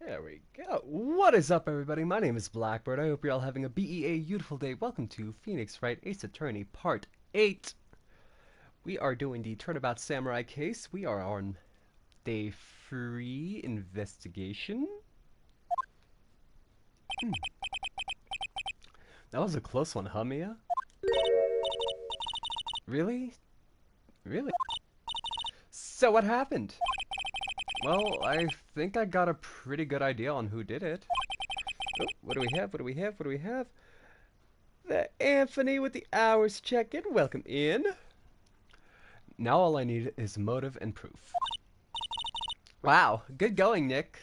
There we go. What is up, everybody? My name is Blackbird. I hope you're all having a beautiful day. Welcome to Phoenix Wright Ace Attorney Part 8. We are doing the Turnabout Samurai case. We are on day 3 investigation. That was a close one, huh, Mia? Really? Really? So what happened? Well, I think I got a pretty good idea on who did it. Oh, what do we have? What do we have? What do we have? The Anthony with the hours check-in. Welcome in. Now all I need is motive and proof. Wow, good going, Nick.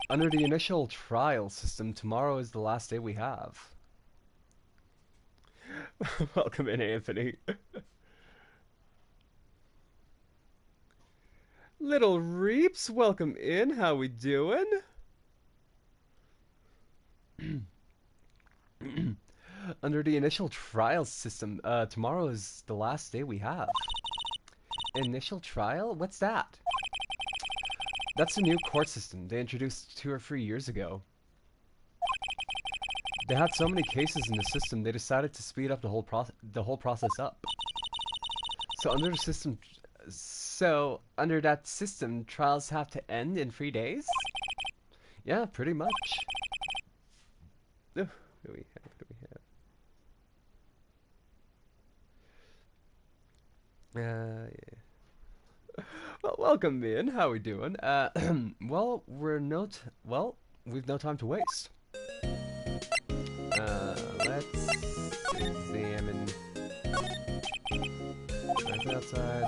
Under the initial trial system, tomorrow is the last day we have. Welcome in, Anthony. Little Reeps, welcome in. How we doing? Under the initial trial system, tomorrow is the last day we have. Initial trial? What's that? That's a new court system they introduced 2 or 3 years ago. They had so many cases in the system, they decided to speed up the whole process up. So under that system, trials have to end in 3 days? Yeah, pretty much. What do we have? What do we have? Yeah. Well, welcome in. How we doing? Well, we've no time to waste. Let's examine. Right outside.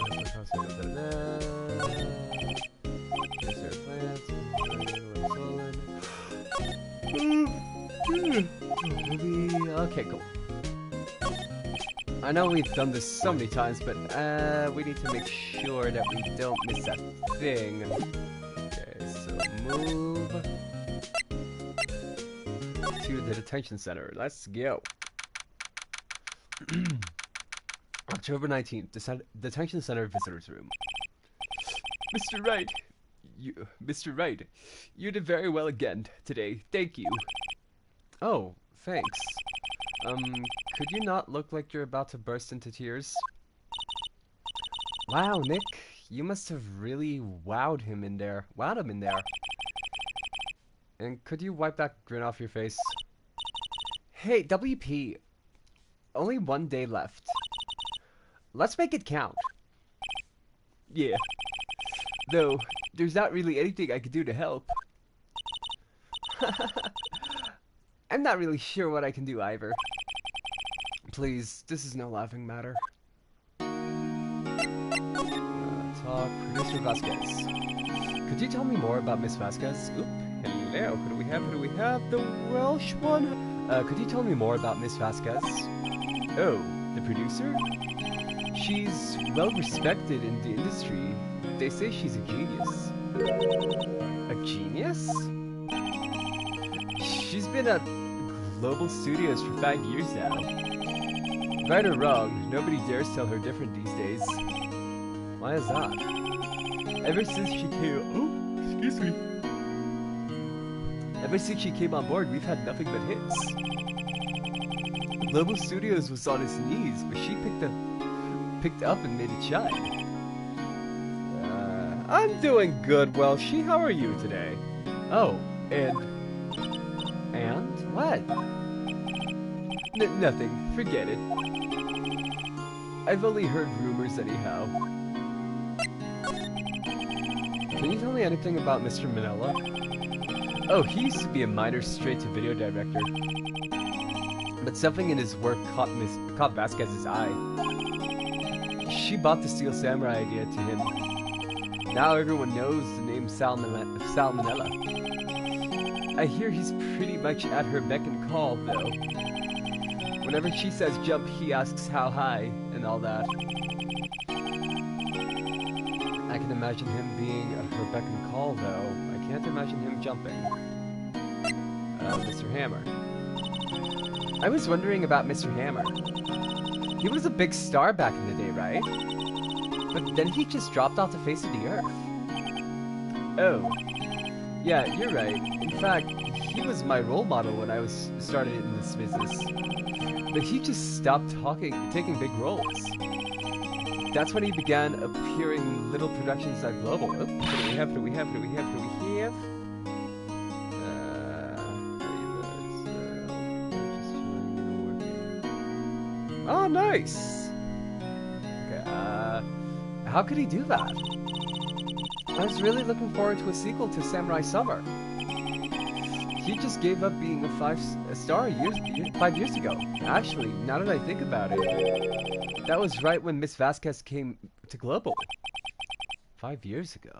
Okay, cool. I know we've done this so many times, but we need to make sure that we don't miss that thing. Okay, so move to the detention center. Let's go. October 19th, detention center visitors room. Mr. Wright, you did very well again today. Thank you. Oh, thanks. Could you not look like you're about to burst into tears? Wow, Nick, you must have really wowed him in there. And could you wipe that grin off your face? Hey, WP, only 1 day left. Let's make it count. Yeah. Though, there's not really anything I could do to help. I'm not really sure what I can do either. Please, this is no laughing matter. Talk, Producer Vasquez. Could you tell me more about Miss Vasquez? Oop, hello, who do we have? The Welsh one? Could you tell me more about Miss Vasquez? Oh, the producer? She's well respected in the industry. They say she's a genius. A genius? She's been at Global Studios for 5 years now. Right or wrong, nobody dares tell her different these days. Why is that? Ever since she came on board, we've had nothing but hits. Global Studios was on its knees, but she picked up and made it shine. I'm doing good, Welshie. How are you today? Oh, and what? Nothing. Forget it. I've only heard rumors anyhow. Can you tell me anything about Mr. Manila? Oh, he used to be a minor straight-to-video director. But something in his work caught Vasquez's eye. She bought the Steel Samurai idea to him. Now everyone knows the name Salmonella. I hear he's pretty much at her beck and call, though. Whenever she says jump, he asks how high, and all that. I can imagine him being at her beck and call, though. I can't imagine him jumping. Mr. Hammer. I was wondering about Mr. Hammer. He was a big star back in the day, right? But then he just dropped off the face of the earth. Oh. Yeah, you're right. In fact, he was my role model when I was started in this business. But he just stopped taking big roles. That's when he began appearing in little productions at Global. Oh, what do we have? What do we have? What do we have? What do we have? Oh, nice! Okay, how could he do that? I was really looking forward to a sequel to Samurai Summer. He just gave up being a 5-star 5 years ago. Actually, now that I think about it, that was right when Miss Vasquez came to Global. 5 years ago.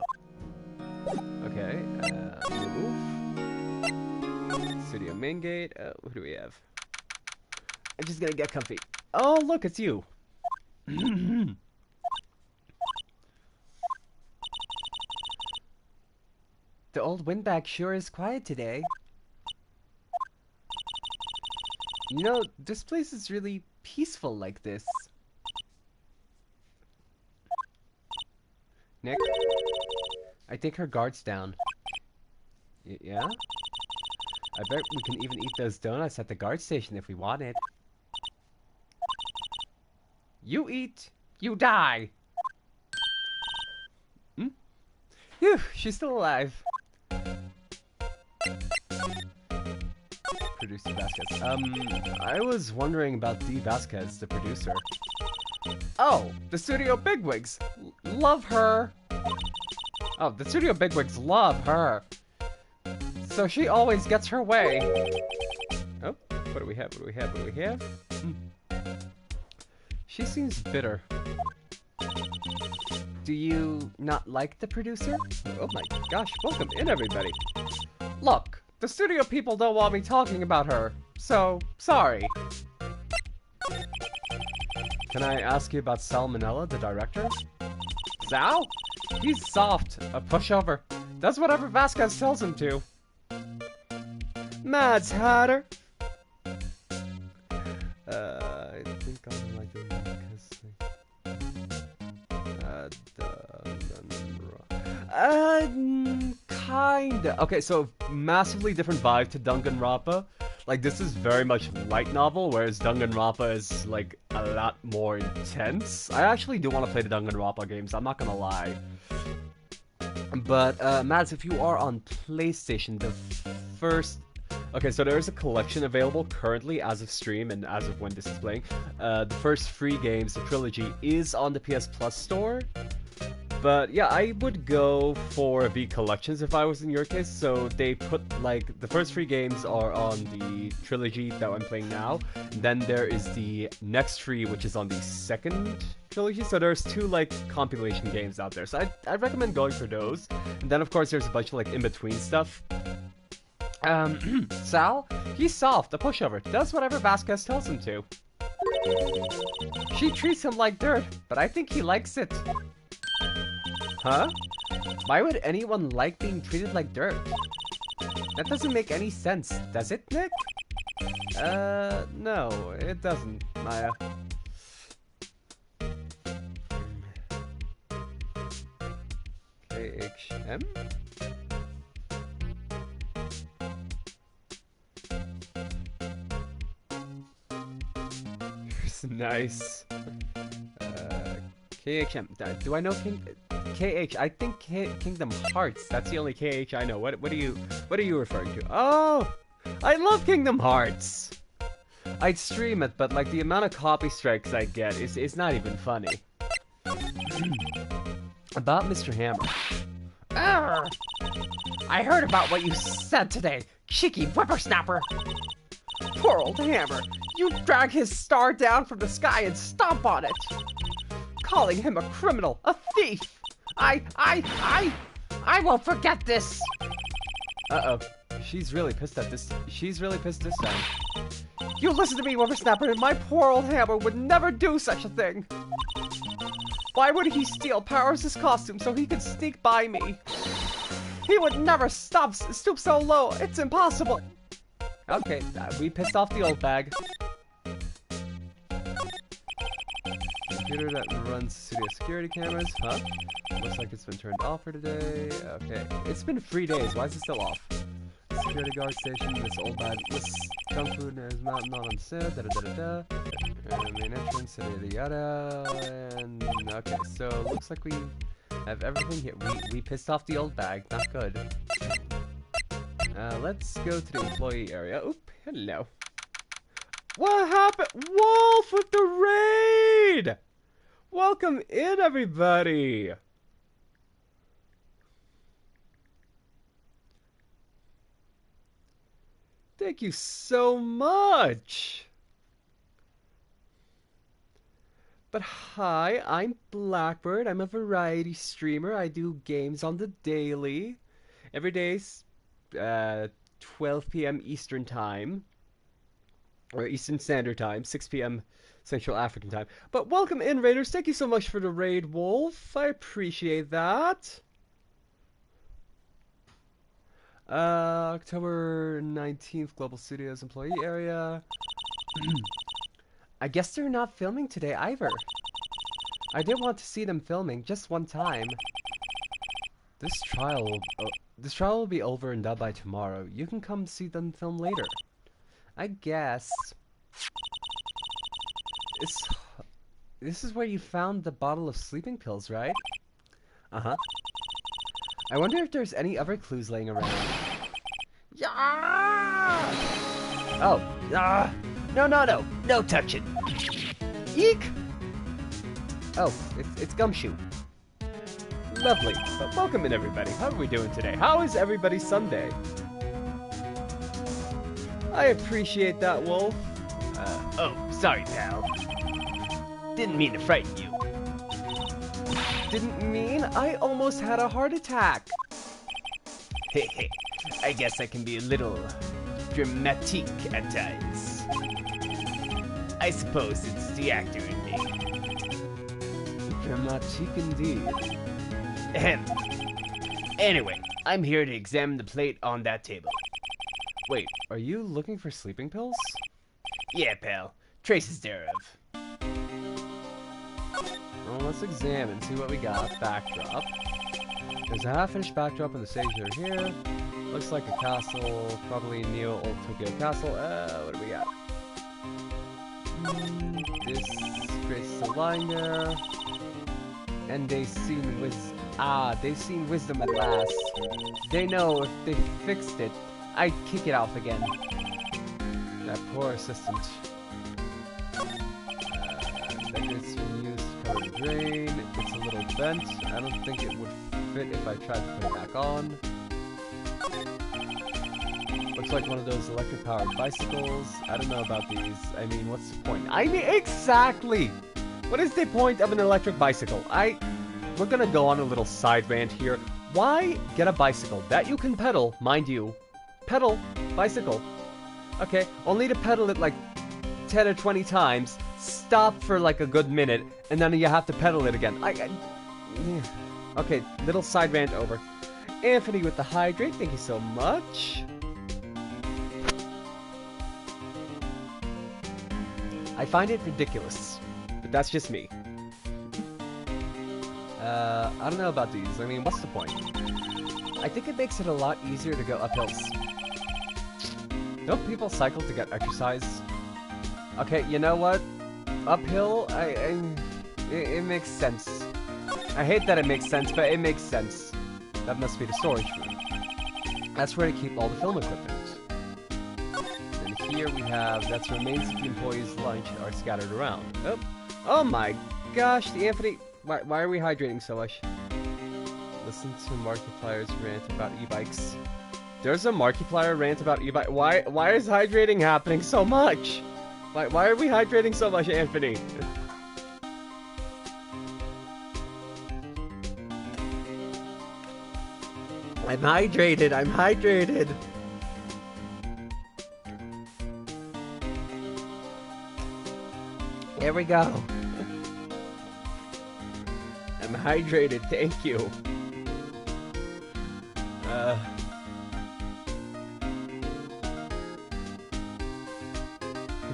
Okay, move. Studio main gate. Who do we have? I'm just gonna get comfy. Oh, look, it's you. The old windbag sure is quiet today. You know, this place is really peaceful like this. Nick? I think her guard's down. Yeah? I bet we can even eat those donuts at the guard station if we wanted. You eat, you die! Hmm? Phew, she's still alive. Producer Vasquez. I was wondering about D. Vasquez, the producer. Oh, the studio bigwigs! Love her! Oh, the studio bigwigs love her! So she always gets her way. Oh, what do we have? What do we have? What do we have? She seems bitter. Do you not like the producer? Oh my gosh, welcome in everybody. Look, the studio people don't want me talking about her, so sorry. Can I ask you about Salmonella, the director? Sal? He's soft, a pushover. Does whatever Vasquez tells him to. Mads Hatter. I think I'm like kinda. Okay, so massively different vibe to Danganronpa. Like, this is very much light novel, whereas Danganronpa is, like, a lot more intense. I actually do want to play the Danganronpa games, I'm not gonna lie. But, Mads, if you are on PlayStation, the first... Okay, so there is a collection available currently as of stream and as of when this is playing. The first free games, the trilogy, is on the PS Plus store. But yeah, I would go for the collections if I was in your case. So they put, like, the first 3 games are on the trilogy that I'm playing now. Then there is the next 3, which is on the second trilogy. So there's 2, like, compilation games out there. So I'd recommend going for those. And then, of course, there's a bunch of, like, in-between stuff. Sal? He's soft, a pushover. Does whatever Vasquez tells him to. She treats him like dirt, but I think he likes it. Huh? Why would anyone like being treated like dirt? That doesn't make any sense, does it, Nick? No, it doesn't, Maya. KHM? Nice. KHM. Do I know KH? I think Kingdom Hearts. That's the only KH I know. What are you referring to? Oh, I love Kingdom Hearts. I'd stream it, but like the amount of copy strikes I get is not even funny. About Mr. Hammer. Arr! I heard about what you said today, cheeky whippersnapper. Poor old Hammer. You drag his star down from the sky and stomp on it. Calling him a criminal, a thief. I won't forget this. Uh-oh. She's really pissed at this. She's really pissed this time. You listen to me, whippersnapper, and my poor old Hammer would never do such a thing. Why would he steal Powers' costume so he could sneak by me? He would never stoop so low. It's impossible. Okay, we pissed off the old bag. computer that runs studio security cameras, huh? Looks like it's been turned off for today. Okay, it's been 3 days. Why is it still off? Security guard station. This old bad. This junk food is not on sale. Da da da da da. Main entrance. Yada yada. And okay, so looks like we have everything here. We pissed off the old bag. Not good. Let's go to the employee area. Oop. Hello. What happened? Wolf with the raid! Welcome in, everybody! Thank you so much! But hi, I'm Blackbird. I'm a variety streamer. I do games on the daily. Every day, 12 p.m. Eastern Time. Or Eastern Standard Time, 6 p.m. Central African Time. But welcome in, Raiders. Thank you so much for the raid, Wolf. I appreciate that. October 19th, Global Studios employee area. I guess they're not filming today either. I did want to see them filming just one time. This trial will be over and done by tomorrow. You can come see them film later. I guess. This is where you found the bottle of sleeping pills, right? Uh-huh. I wonder if there's any other clues laying around. Yeah! Oh. No touching. Eek! Oh, it's Gumshoe. Lovely. But welcome in, everybody. How are we doing today? How is everybody's Sunday? I appreciate that, Wolf. Oh, sorry, pal. Didn't mean to frighten you. Didn't mean? I almost had a heart attack. Hehe, I guess I can be a little dramatique at times. I suppose it's the actor in me. Dramatic indeed. Ahem. Anyway, I'm here to examine the plate on that table. Wait, are you looking for sleeping pills? Yeah, pal. Traces thereof. Well, let's examine, see what we got. Backdrop. There's a half-finished backdrop in the stage over here. Looks like a castle, probably Neo Old Tokyo Castle. What do we got? This Grace is still lying there. And they've seen wisdom at last. They know if they fixed it, I'd kick it off again. That poor assistant. It's been used to cover the drain. It's a little bent. I don't think it would fit if I tried to put it back on. Looks like one of those electric-powered bicycles. I don't know about these. I mean, what's the point? I mean, exactly! What is the point of an electric bicycle? We're gonna go on a little side rant here. Why get a bicycle that you can pedal, mind you? Pedal, bicycle. Okay, only to pedal it like 10 or 20 times, stop for like a good minute, and then you have to pedal it again. Okay, little side rant over. Anthony with the hydrate, thank you so much. I find it ridiculous, but that's just me. I don't know about these. I mean, what's the point? I think it makes it a lot easier to go up hills. Don't people cycle to get exercise? Okay, you know what? Uphill, it makes sense. I hate that it makes sense, but it makes sense. That must be the storage room. That's where they keep all the film equipment. And here we have, that's remains of the employees' lunch are scattered around. Oh my gosh, the Anthony, why are we hydrating so much? Listen to Markiplier's rant about e-bikes. There's a Markiplier rant about e-bike. Why is hydrating happening so much? Why are we hydrating so much, Anthony? I'm hydrated. There we go. I'm hydrated, thank you.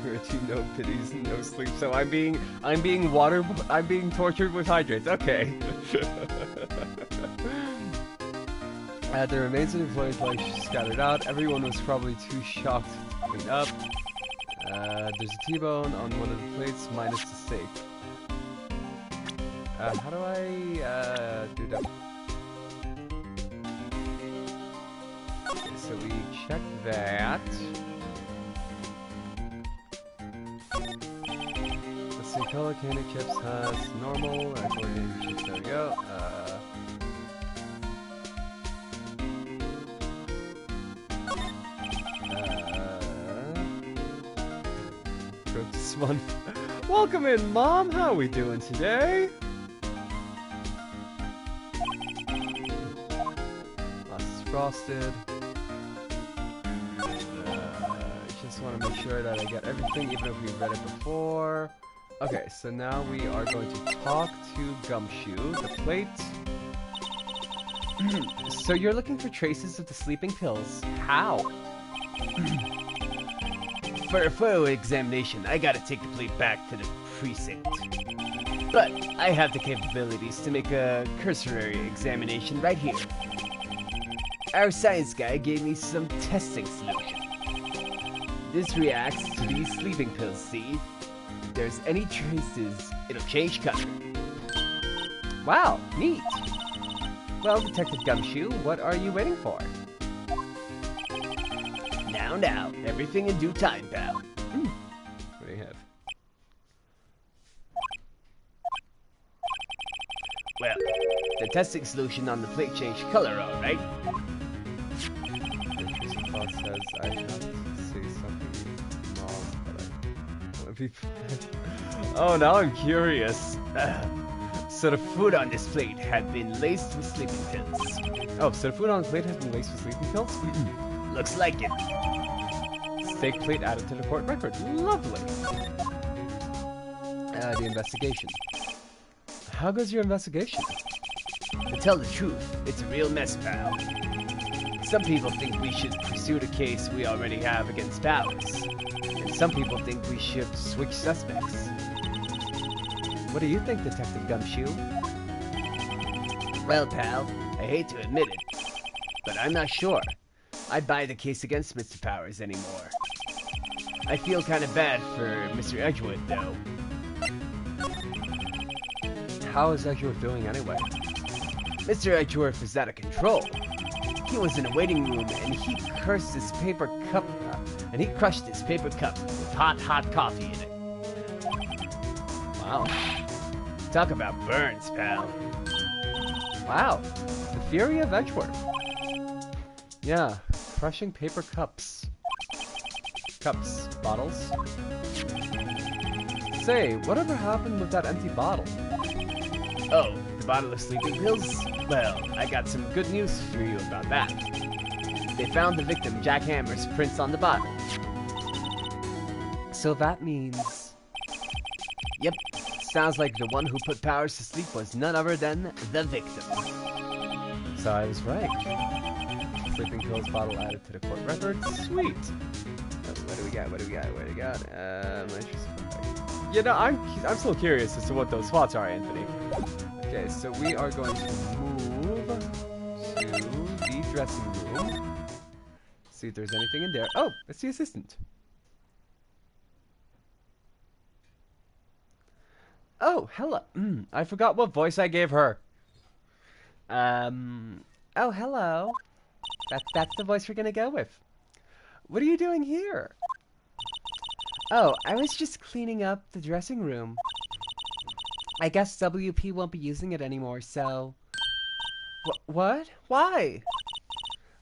You're too no pities and no sleep. So I'm being tortured with hydrates. Okay. The remains of the employees' life scattered out. Everyone was probably too shocked to clean up. There's a T-bone on one of the plates, minus the steak. How do I do that? Okay, so we check that. Let's see, color candy chips has normal, actual candy chips, there we go. Broke this one. Welcome in, Mom! How are we doing today? Frosted. Just want to make sure that I get everything, even if we've read it before. Okay, so now we are going to talk to Gumshoe, the plate. So you're looking for traces of the sleeping pills. How? For a thorough examination, I gotta take the plate back to the precinct. But I have the capabilities to make a cursory examination right here. Our science guy gave me some testing solution. This reacts to these sleeping pills, see? If there's any traces, it'll change color. Wow, neat. Well, Detective Gumshoe, what are you waiting for? Now, everything in due time, pal. What do you have? Well, the testing solution on the plate changed color, alright? Says I have to say something small, but I want to be prepared. Oh, now I'm curious. So the food on this plate had been laced with sleeping pills. Oh, so the food on the plate has been laced with sleeping pills? Looks like it. Steak plate added to the court record. Lovely. The investigation. How goes your investigation? To tell the truth, it's a real mess, pal. Some people think we should pursue the case we already have against Bowers. And some people think we should switch suspects. What do you think, Detective Gumshoe? Well, pal, I hate to admit it, but I'm not sure I'd buy the case against Mr. Powers anymore. I feel kind of bad for Mr. Edgewood, though. How is Edgeworth doing anyway? Mr. Edgeworth is out of control. He was in a waiting room and he crushed his paper cup with hot coffee in it. Wow. Talk about burns, pal. Wow. The fury of Edgeworth. Yeah, crushing paper cups. Bottles. Say, whatever happened with that empty bottle? Oh, the bottle of sleeping pills? Well, I got some good news for you about that. They found the victim, Jack Hammer's prints on the bottle. So that means... Yep, sounds like the one who put Powers to sleep was none other than the victim. So I was right. Sleeping pills bottle added to the court record. Sweet. What do we got? You know, I'm still curious as to what those spots are, Anthony. Okay, so we are going to move to the dressing room. See if there's anything in there. Oh, it's the assistant. Oh, hello. I forgot what voice I gave her. Oh, hello. That's the voice we're gonna go with. What are you doing here? Oh, I was just cleaning up the dressing room. I guess WP won't be using it anymore, so... What? Why?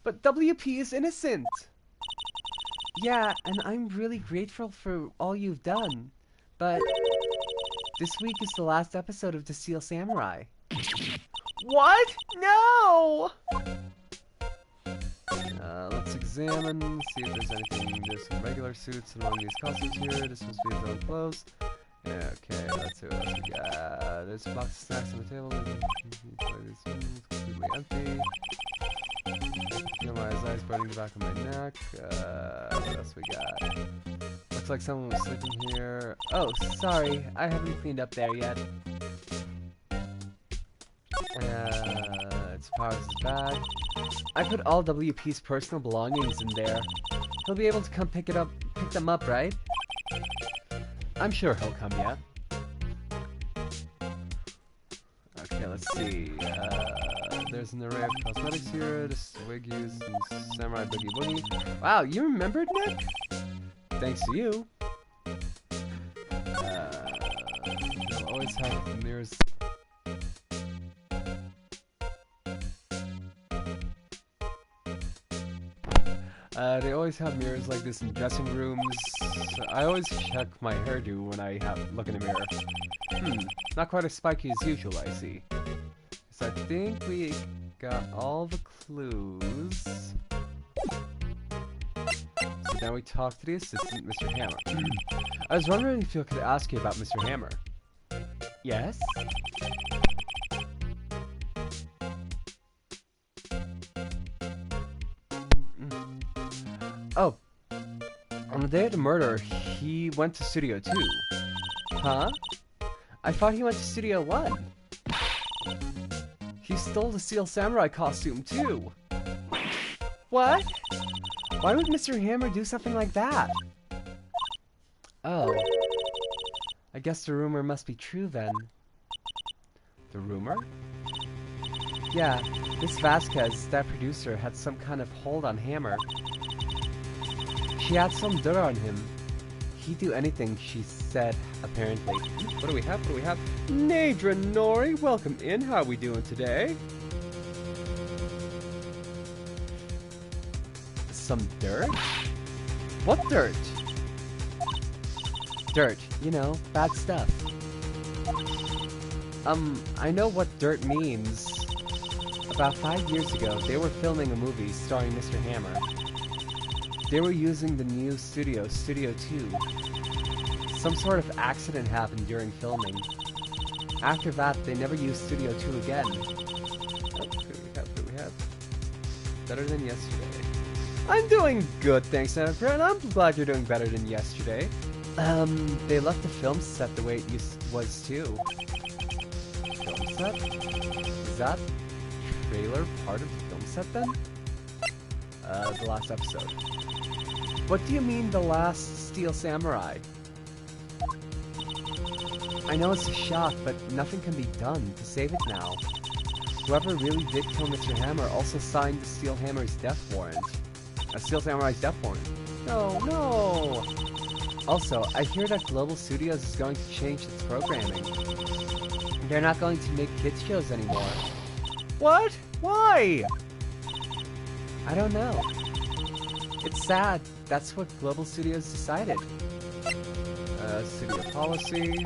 But WP is innocent! Yeah, and I'm really grateful for all you've done. But... this week is the last episode of The Steel Samurai. What? No! Let's examine, see if there's anything. There's some regular suits among these costumes here. This must be his own clothes. Yeah, okay, let's see what else we got. There's a box of snacks on the table. Completely empty. Feel my eyes burning the back of my neck. What else we got? Looks like someone was sleeping here. Oh, sorry. I haven't cleaned up there yet. It's Powers' bag. I put all WP's personal belongings in there. He'll be able to come pick them up, right? I'm sure he'll come, yeah. Okay, let's see. There's an array of cosmetics here. This wig used in Samurai Boogie Woogie. Wow, you remembered, Nick? Thanks to you. They'll always have the mirrors. They always have mirrors like this in dressing rooms. I always check my hairdo when I look in the mirror. Not quite as spiky as usual, I see. So I think we got all the clues. So now we talk to the assistant, Mr. Hammer. I was wondering if you could ask you about Mr. Hammer. Yes? Oh, on the day of the murder, he went to Studio 2. Huh? I thought he went to Studio 1. He stole the Steel Samurai costume, too. What? Why would Mr. Hammer do something like that? Oh. I guess the rumor must be true, then. The rumor? Yeah, Miss Vasquez, that producer, had some kind of hold on Hammer. She had some dirt on him. He'd do anything, she said, apparently. What do we have? What do we have? Nadra Nori, welcome in. How are we doing today? Some dirt? What dirt? Dirt, you know, bad stuff. I know what dirt means. About 5 years ago, they were filming a movie starring Mr. Hammer. They were using the new studio, Studio 2. Some sort of accident happened during filming. After that, they never used Studio 2 again. Oh, who do we have? Better than yesterday. I'm doing good, thanks, Jennifer, and I'm glad you're doing better than yesterday. They left the film set the way it was too. Film set? Is that trailer part of the film set then? The last episode. What do you mean, the last Steel Samurai? I know it's a shock, but nothing can be done to save it now. Whoever really did kill Mr. Hammer also signed the Steel Hammer's death warrant. Steel Samurai's death warrant. No, no! Also, I hear that Global Studios is going to change its programming. They're not going to make kids shows anymore. What? Why? I don't know. It's sad. That's what Global Studios decided. Studio policy.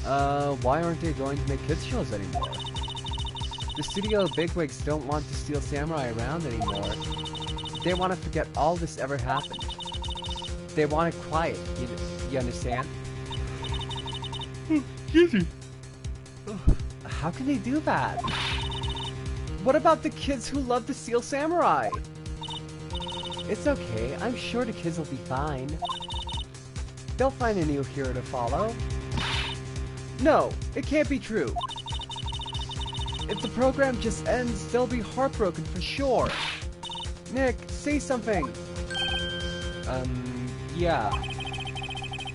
Why aren't they going to make kids shows anymore? The studio bigwigs don't want the Steel Samurai around anymore. They want to forget all this ever happened. They want it quiet, you understand? Excuse me. How can they do that? What about the kids who love the Steel Samurai? It's okay, I'm sure the kids will be fine. They'll find a new hero to follow. No, it can't be true. If the program just ends, they'll be heartbroken for sure. Nick, say something. Yeah.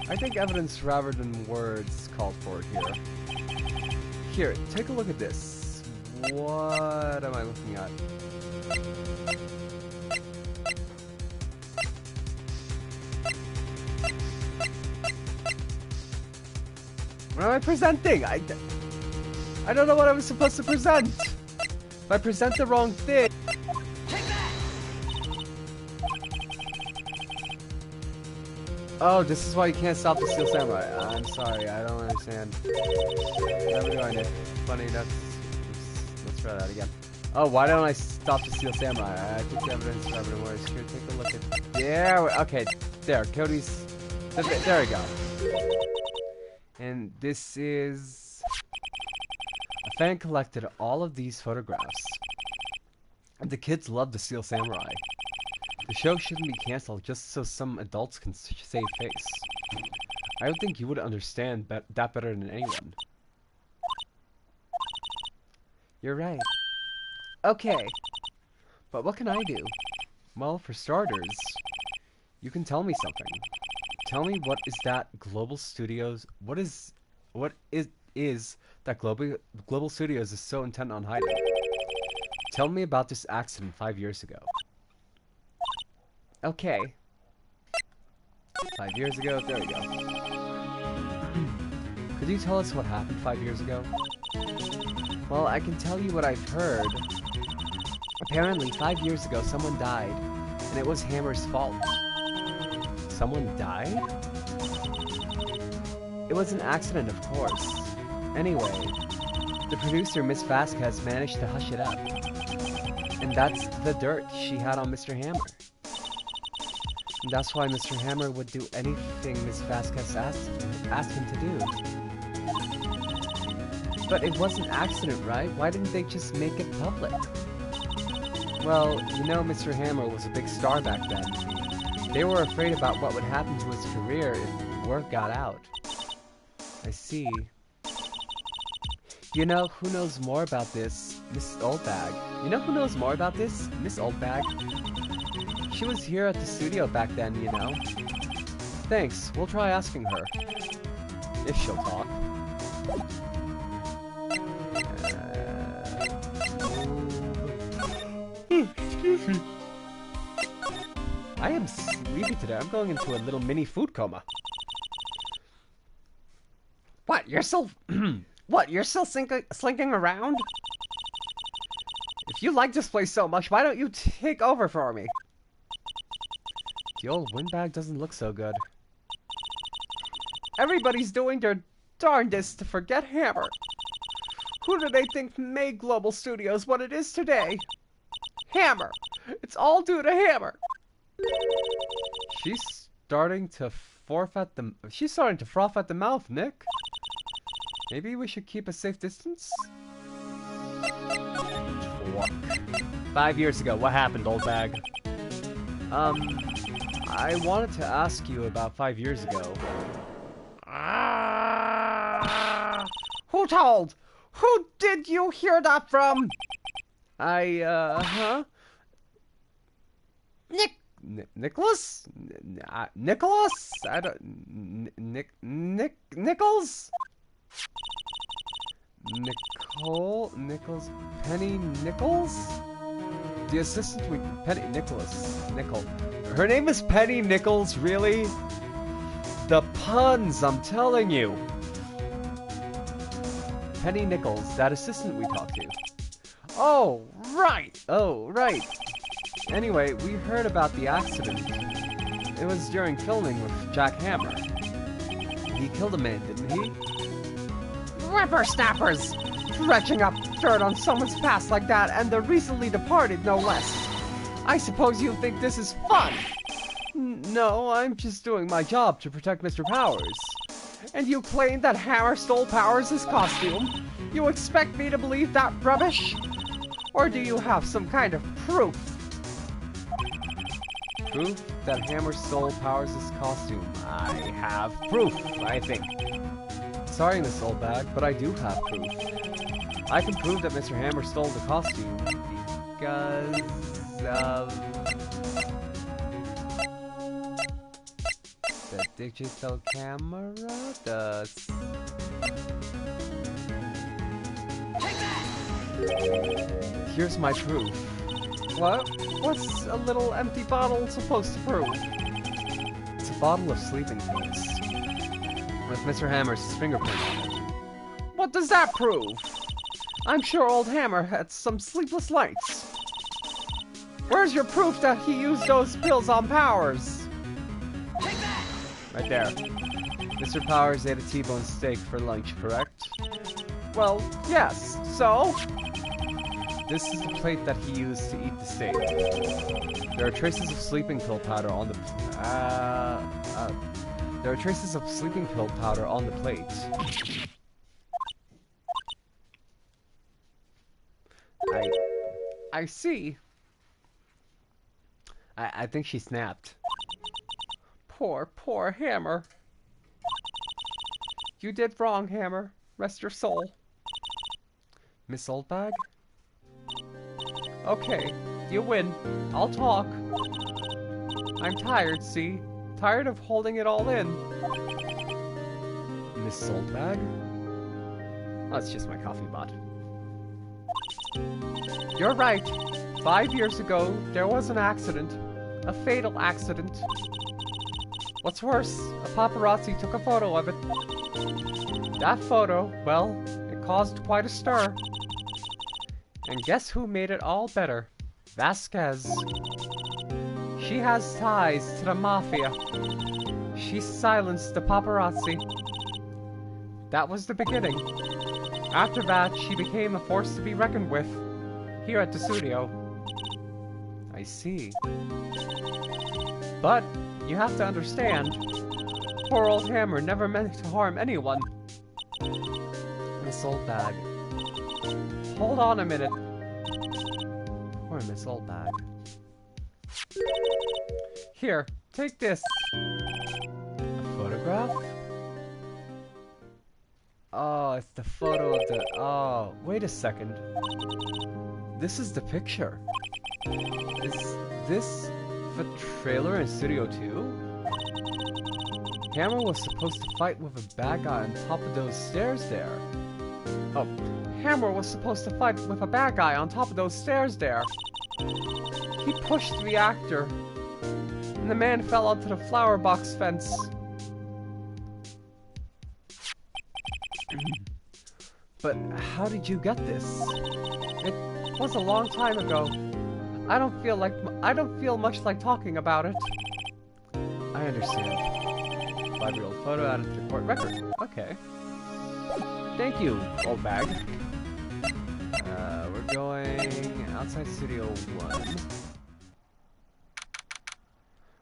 I think evidence rather than words called for here. Here, take a look at this. What am I looking at? What am I presenting? I don't know what I was supposed to present. If I present the wrong thing... Oh, this is why you can't stop the Steel Samurai. I'm sorry, I don't understand. Never mind it. Funny, let's try that again. Oh, why don't I stop the Steel Samurai? I think the evidence is rather worse. Here, take a look at... Yeah, okay, there, Cody's... There we go. And this is... A fan collected all of these photographs. And the kids love the Steel Samurai. The show shouldn't be cancelled just so some adults can save face. I don't think you would understand that better than anyone. You're right. Okay. But what can I do? Well, for starters, you can tell me something. Tell me what is that Global Studios... What is that Global Studios is so intent on hiding? Tell me about this accident 5 years ago. Okay. 5 years ago, there we go. Could you tell us what happened 5 years ago? Well, I can tell you what I've heard. Apparently, 5 years ago, someone died, and it was Hammer's fault. Someone died? It was an accident, of course. Anyway, the producer, Miss Vasquez, managed to hush it up. And that's the dirt she had on Mr. Hammer. And that's why Mr. Hammer would do anything Miss Vasquez asked him to do. But it was an accident, right? Why didn't they just make it public? Well, you know Mr. Hammer was a big star back then. They were afraid about what would happen to his career if word got out. I see. You know who knows more about this? Miss Oldbag. You know who knows more about this? Miss Oldbag. She was here at the studio back then, you know. Thanks, we'll try asking her. If she'll talk. Excuse me. I am sleepy today. I'm going into a little mini food coma. What? You're still... What? You're still slinking around? If you like this place so much, why don't you take over for me? The old windbag doesn't look so good. Everybody's doing their darndest to forget Hammer. Who do they think made Global Studios what it is today? Hammer! It's all due to Hammer! She's starting to froth at the mouth, Nick. Maybe we should keep a safe distance? 5 years ago, what happened, old bag? I wanted to ask you about 5 years ago. Who told? Who did you hear that from? Nicholas? Nicholas? I don't... Nichols? Nichols? Penny Nichols? The assistant Penny Nicholas. Her name is Penny Nichols, really? The puns, I'm telling you. Penny Nichols, that assistant we talked to. Oh, right. Anyway, we heard about the accident. It was during filming with Jack Hammer. He killed a man, didn't he? Whippersnappers! Dredging up dirt on someone's past like that, and the recently departed, no less. I suppose you think this is fun? No, I'm just doing my job to protect Mr. Powers. And you claim that Hammer stole Powers' costume? You expect me to believe that rubbish? Or do you have some kind of proof? Proof that Hammer stole Powers' costume? I have proof, I think. Sorry, Miss Oldbag, but I do have proof. I can prove that Mr. Hammer stole the costume because of the digital camera does. Here's my proof. What? What's a little empty bottle supposed to prove? It's a bottle of sleeping pills with Mr. Hammer's fingerprint on it. What does that prove? I'm sure old Hammer had some sleepless nights. Where's your proof that he used those pills on Powers? Right there. Mr. Powers ate a T-bone steak for lunch, correct? Well, yes. So? This is the plate that he used to eat the steak. There are traces of sleeping pill powder on the... there are traces of sleeping pill powder on the plate. I see. I think she snapped. Poor Hammer. You did wrong, Hammer. Rest your soul. Miss Oldbag? Okay, you win. I'll talk. I'm tired, see? Tired of holding it all in. Miss Oldbag? Oh, it's just my coffee bot. You're right. 5 years ago, there was an accident. A fatal accident. What's worse, a paparazzi took a photo of it. That photo, well, it caused quite a stir. And guess who made it all better? Vasquez. She has ties to the mafia. She silenced the paparazzi. That was the beginning. After that, she became a force to be reckoned with, here at the studio. I see. But, you have to understand, poor old Hammer never meant to harm anyone. Miss Oldbag. Hold on a minute. Poor Miss Oldbag. Here, take this. A photograph? Oh, it's the photo of the... Oh, wait a second. This is the picture. Is this the trailer in Studio 2? Hammer was supposed to fight with a bad guy on top of those stairs there. Oh, Hammer was supposed to fight with a bad guy on top of those stairs there. He pushed the actor, and the man fell onto the flower box fence. But how did you get this? It was a long time ago. I don't feel much like talking about it. I understand. 5-year-old photo added to the court record. Okay. Thank you, old bag. We're going outside Studio 1.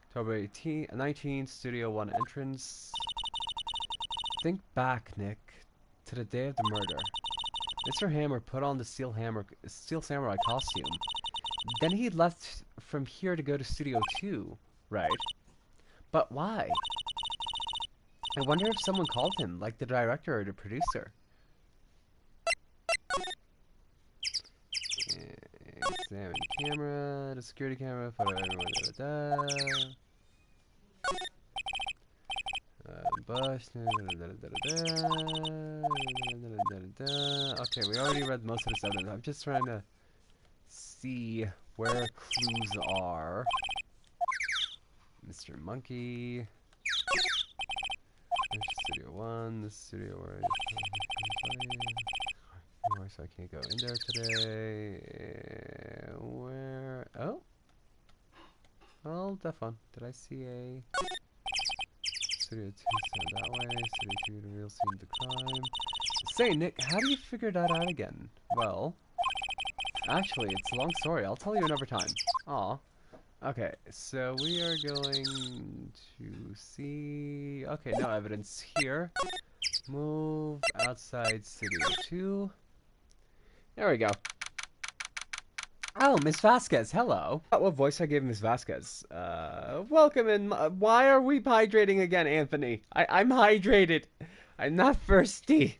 October 19, Studio 1 entrance. Think back, Nick, to the day of the murder. Mr. Hammer put on the Steel Samurai costume. Then he left from here to go to Studio 2, right? But why? I wonder if someone called him, like the director or the producer. Examine camera, the security camera, photo everyone, Bush, okay, we already read most of this evidence. I'm just trying to see where clues are. Mr. Monkey. There's Studio 1, this studio where so I can't go in there today. Where? Oh? Well, that fun. Did I see a... Studio 2 sound that way, Studio 2 the real scene of the crime. Say, Nick, how do you figure that out again? Well... Actually, it's a long story. I'll tell you another time. Aw. Okay, so we are going to see... Okay, no evidence here. Move outside Studio 2. There we go. Oh, Miss Vasquez, hello. What voice I gave Miss Vasquez? Welcome in. Why are we hydrating again, Anthony? I'm hydrated. I'm not thirsty.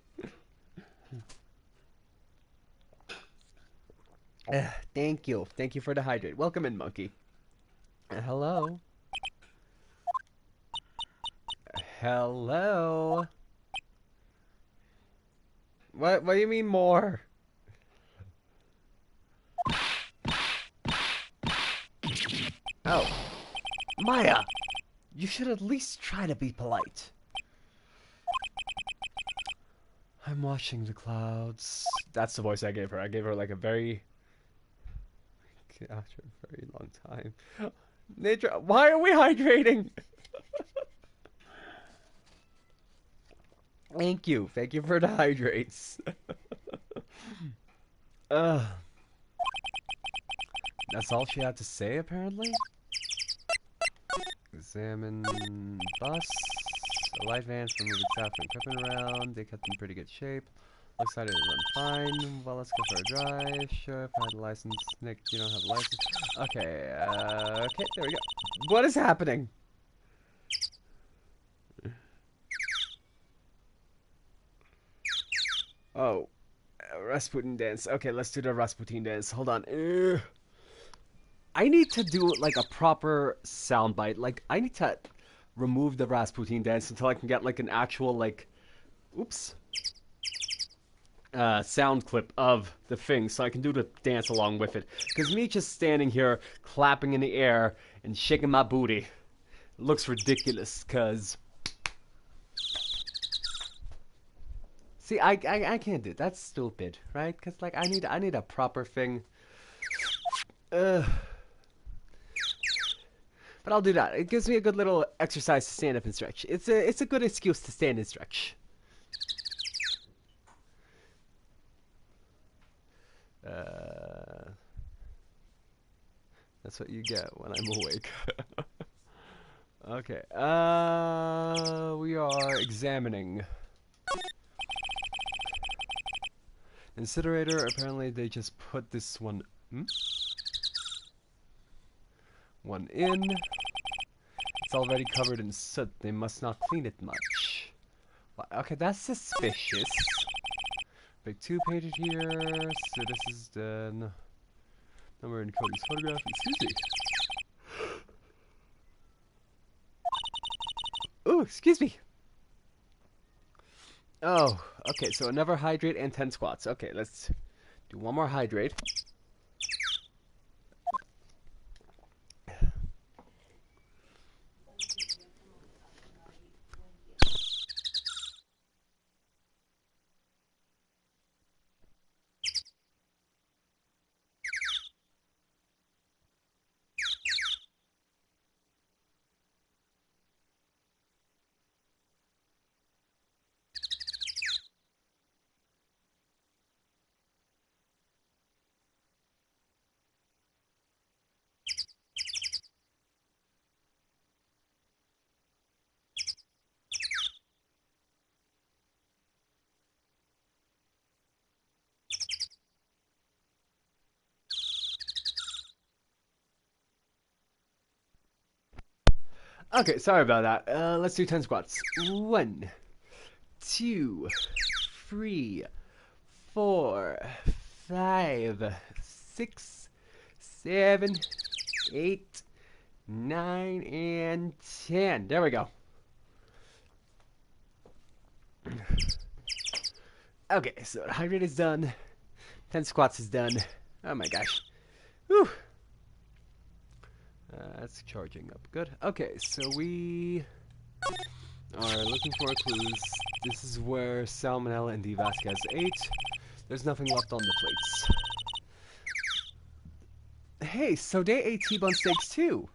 Thank you. Thank you for the hydrate. Welcome in, monkey. Hello. Hello. What do you mean more? Oh. Maya! You should at least try to be polite. I'm watching the clouds. That's the voice I gave her. I gave her like a very... After a very long time. Nature, why are we hydrating? Thank you. Thank you for the hydrates. That's all she had to say, apparently? Examine bus. A light van for moving staff and equipment around. They kept in pretty good shape. Looks like it run fine. Well, let's go for a drive. Sure, if I had a license. Nick, you don't have a license. Okay, okay, there we go. What is happening? Oh, Rasputin dance. Okay, let's do the Rasputin dance. Hold on. I need to do like a proper soundbite. Like, I need to remove the Rasputin dance until I can get like an actual like, oops, sound clip of the thing, so I can do the dance along with it. Because me just standing here, clapping in the air and shaking my booty, looks ridiculous. Cause see, I can't do it. That's stupid, right? Cause like I need a proper thing. But I'll do that. It gives me a good little exercise to stand up and stretch. It's a good excuse to stand and stretch. That's what you get when I'm awake. Okay. We are examining incinerator. Apparently, they just put this one. One in. It's already covered in soot. They must not clean it much. Okay, that's suspicious. Big 2 painted here. So this is done. Number in Cody's photograph. Excuse me. Ooh, excuse me. Oh, okay, so another hydrate and 10 squats. Okay, let's do one more hydrate. Okay, sorry about that. Let's do 10 squats. 1, 2, 3, 4, 5, 6, 7, 8, 9, and 10. There we go. Okay, so the hydrate is done. 10 squats is done. Oh my gosh. Whew. That's charging up. Good. Okay, so we are looking for clues. This is where Salmonella and D. Vasquez ate. There's nothing left on the plates. Hey, so they ate T-bone steaks too.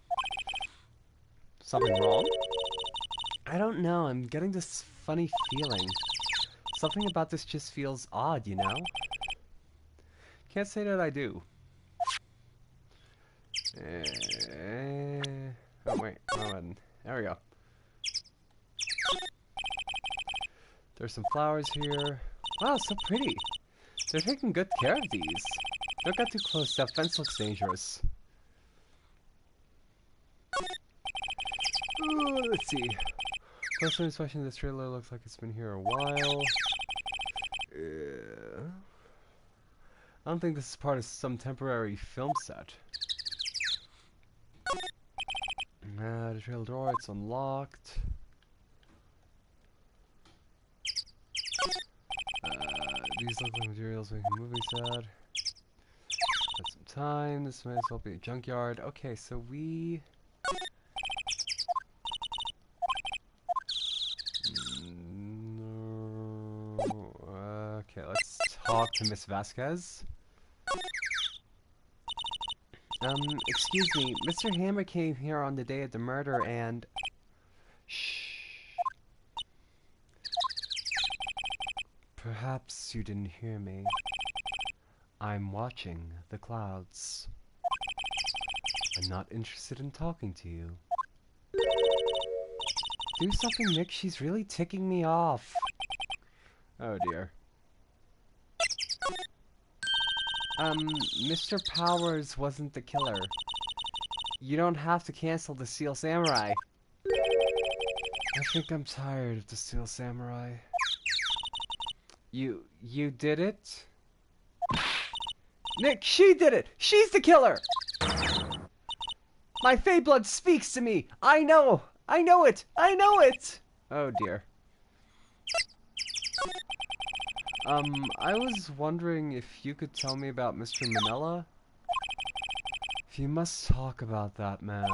Something wrong? I don't know. I'm getting this funny feeling. Something about this just feels odd, you know? Can't say that I do. Oh wait, wrong button. There we go. There's some flowers here. Wow, so pretty. They're taking good care of these. Don't get too close, that fence looks dangerous. Ooh, let's see. Closer inspection, this trailer looks like it's been here a while. I don't think this is part of some temporary film set. The trailer door, it's unlocked. These look like materials making a movie set. Got some time. This might as well be a junkyard. Okay, so we... Okay, let's talk to Miss Vasquez. Excuse me, Mr. Hammer came here on the day of the murder and... Shh. Perhaps you didn't hear me. I'm watching the clouds. I'm not interested in talking to you. Do something, Nick. She's really ticking me off. Oh dear. Mr. Powers wasn't the killer. You don't have to cancel the Steel Samurai. I think I'm tired of the Steel Samurai. You did it? Nick, she did it! She's the killer! My Fey blood speaks to me! I know! I know it! I know it! Oh dear. I was wondering if you could tell me about Mr. Manila? If you must talk about that man,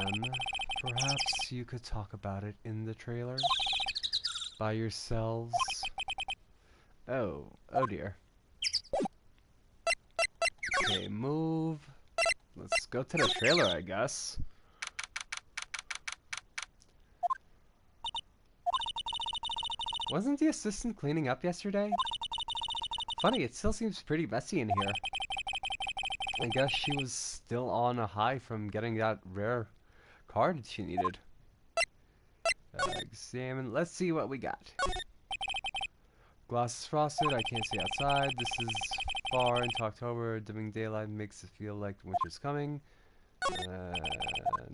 perhaps you could talk about it in the trailer? By yourselves? Oh dear. Okay, move. Let's go to the trailer, I guess. Wasn't the assistant cleaning up yesterday? Funny, it still seems pretty messy in here. I guess she was still on a high from getting that rare card she needed. Examine. Let's see what we got. Glass is frosted. I can't see outside. This is far into October. Dimming daylight makes it feel like winter's coming.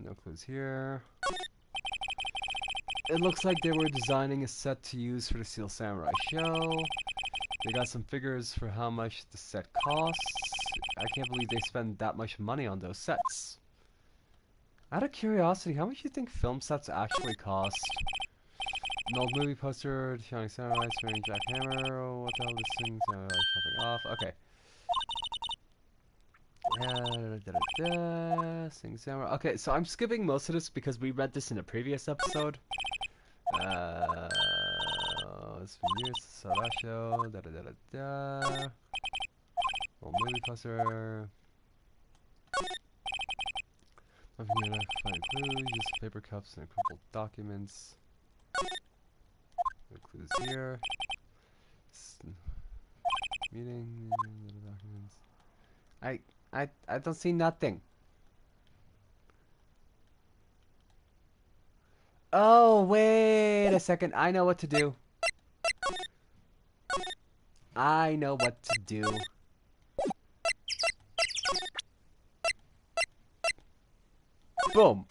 No clues here. It looks like they were designing a set to use for the Steel Samurai show. They got some figures for how much the set costs. I can't believe they spend that much money on those sets. Out of curiosity, how much do you think film sets actually cost? An old movie poster, The Shining Samurai, swearing Jack Hammer. What the hell is this thing? Chopping off. Okay. Sing Samurai. Okay, so I'm skipping most of this because we read this in a previous episode. It's from years, saw that show. Old movie poster. Nothing here that I can find clues. Just paper cups and crumpled documents. No clues here. Meeting documents. I don't see nothing. Oh, wait a second. I know what to do. I know what to do. Boom.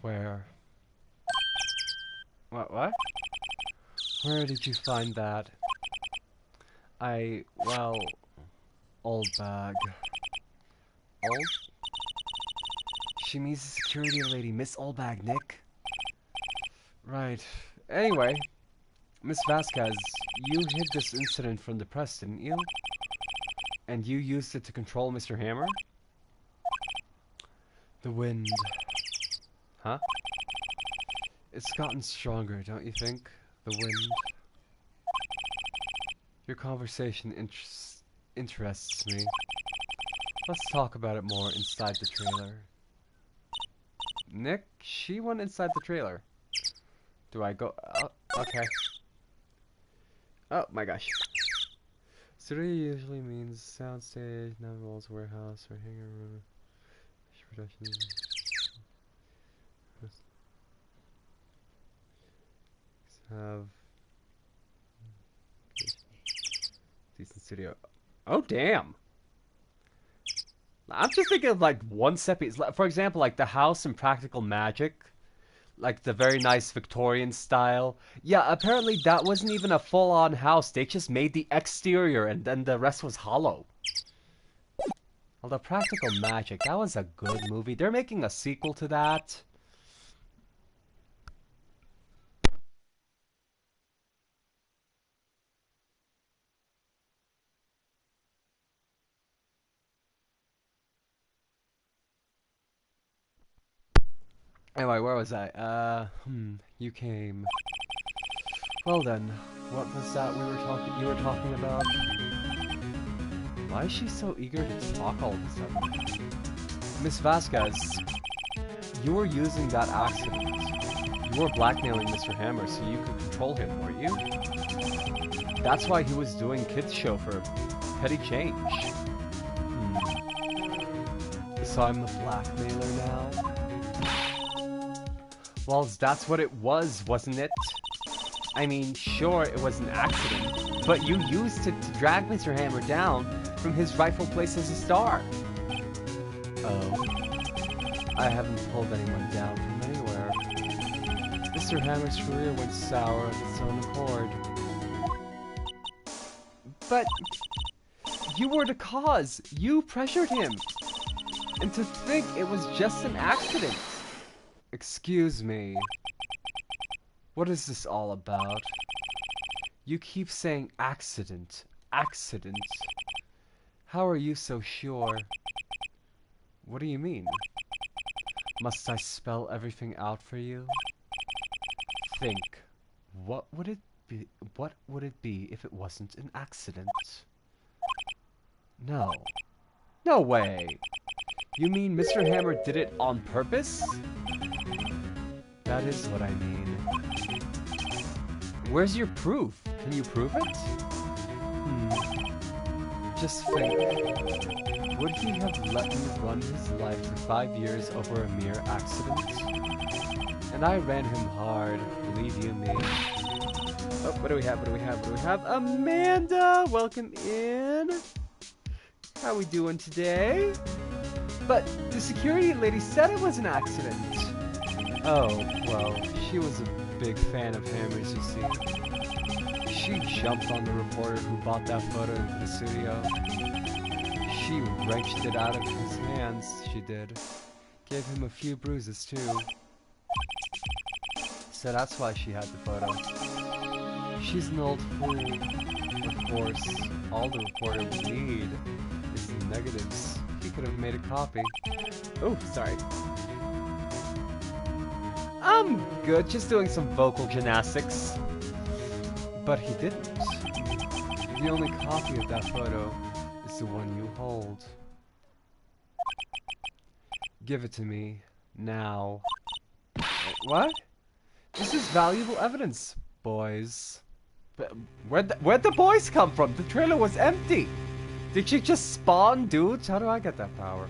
Where? What? Where did you find that? Well, old bag. Old? She means the security lady, Miss Oldbag, Nick. Right. Anyway, Miss Vasquez, you hid this incident from the press, didn't you? And you used it to control Mr. Hammer? The wind. Huh? It's gotten stronger, don't you think? The wind. Your conversation interests me. Let's talk about it more inside the trailer. Nick, she went inside the trailer. Do I go? Oh, okay. Oh my gosh. Studio usually means soundstage, not walls, warehouse, or hangar room. Production. Have decent studio. Oh damn! I'm just thinking of like one set piece. For example, like the house in Practical Magic. Like the very nice Victorian style. Yeah, apparently that wasn't even a full-on house. They just made the exterior and then the rest was hollow. Although Practical Magic, that was a good movie. They're making a sequel to that. Anyway, where was I? You came. Well then, what was that you were talking about? Why is she so eager to talk all of a sudden? Miss Vasquez, you were using that accident. You were blackmailing Mr. Hammer so you could control him, weren't you? That's why he was doing kids show for petty change. So I'm the blackmailer now? Well, that's what it was, wasn't it? I mean, sure, it was an accident, but you used it to drag Mr. Hammer down from his rightful place as a star. Oh. I haven't pulled anyone down from anywhere. Mr. Hammer's career went sour of its own accord. But you were the cause. You pressured him. And to think it was just an accident. Excuse me. What is this all about? You keep saying accident. Accident. How are you so sure? What do you mean? Must I spell everything out for you? Think. What would it be if it wasn't an accident? No. No way! You mean Mr. Hammer did it on purpose? That is what I mean. Where's your proof? Can you prove it? Just think. Would he have let me run his life for 5 years over a mere accident? And I ran him hard, believe you me. Oh, what do we have? What do we have? What do we have? Amanda! Welcome in! How we doing today? But the security lady said it was an accident. Oh, well, she was a big fan of Hammer's, you see. She jumped on the reporter who bought that photo into the studio. She wrenched it out of his hands, she did. Gave him a few bruises, too. So that's why she had the photo. She's an old fool. Of course, all the reporter would need is the negatives. He could have made a copy. Oh, sorry. I'm good, just doing some vocal gymnastics. But he didn't. The only copy of that photo is the one you hold. Give it to me, now. What? This is valuable evidence, boys. But where'd the boys come from? The trailer was empty. Did she just spawn dudes? How do I get that power?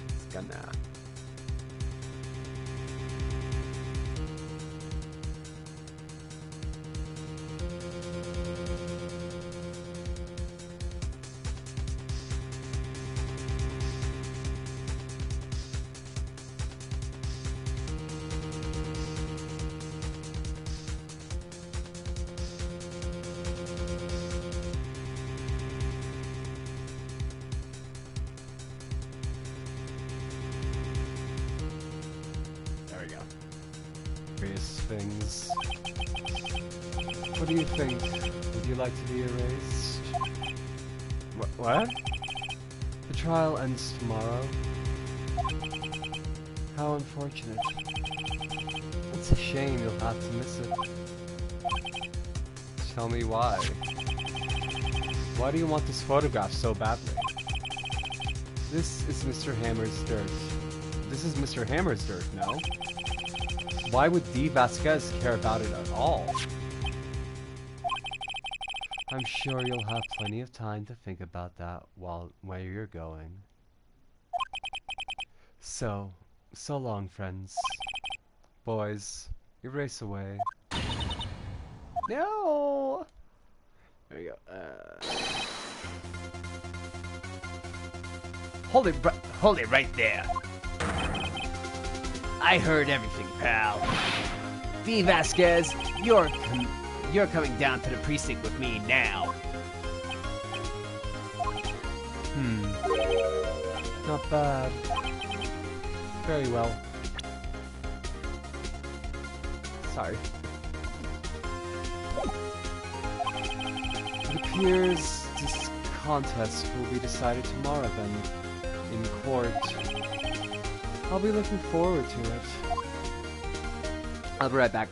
It's gonna... Things. What do you think? Would you like to be erased? What? The trial ends tomorrow. How unfortunate. It's a shame you'll have to miss it. Tell me why. Why do you want this photograph so badly? This is Mr. Hammer's dirt. This is Mr. Hammer's dirt, no? Why would D. Vasquez care about it at all? I'm sure you'll have plenty of time to think about that where you're going. So long, friends. Boys, erase away. No! There you go. Hold it right there. I heard everything, pal. V. Vasquez, you're coming down to the precinct with me now. Not bad. Very well. Sorry. It appears this contest will be decided tomorrow then, in court. I'll be looking forward to it. I'll be right back.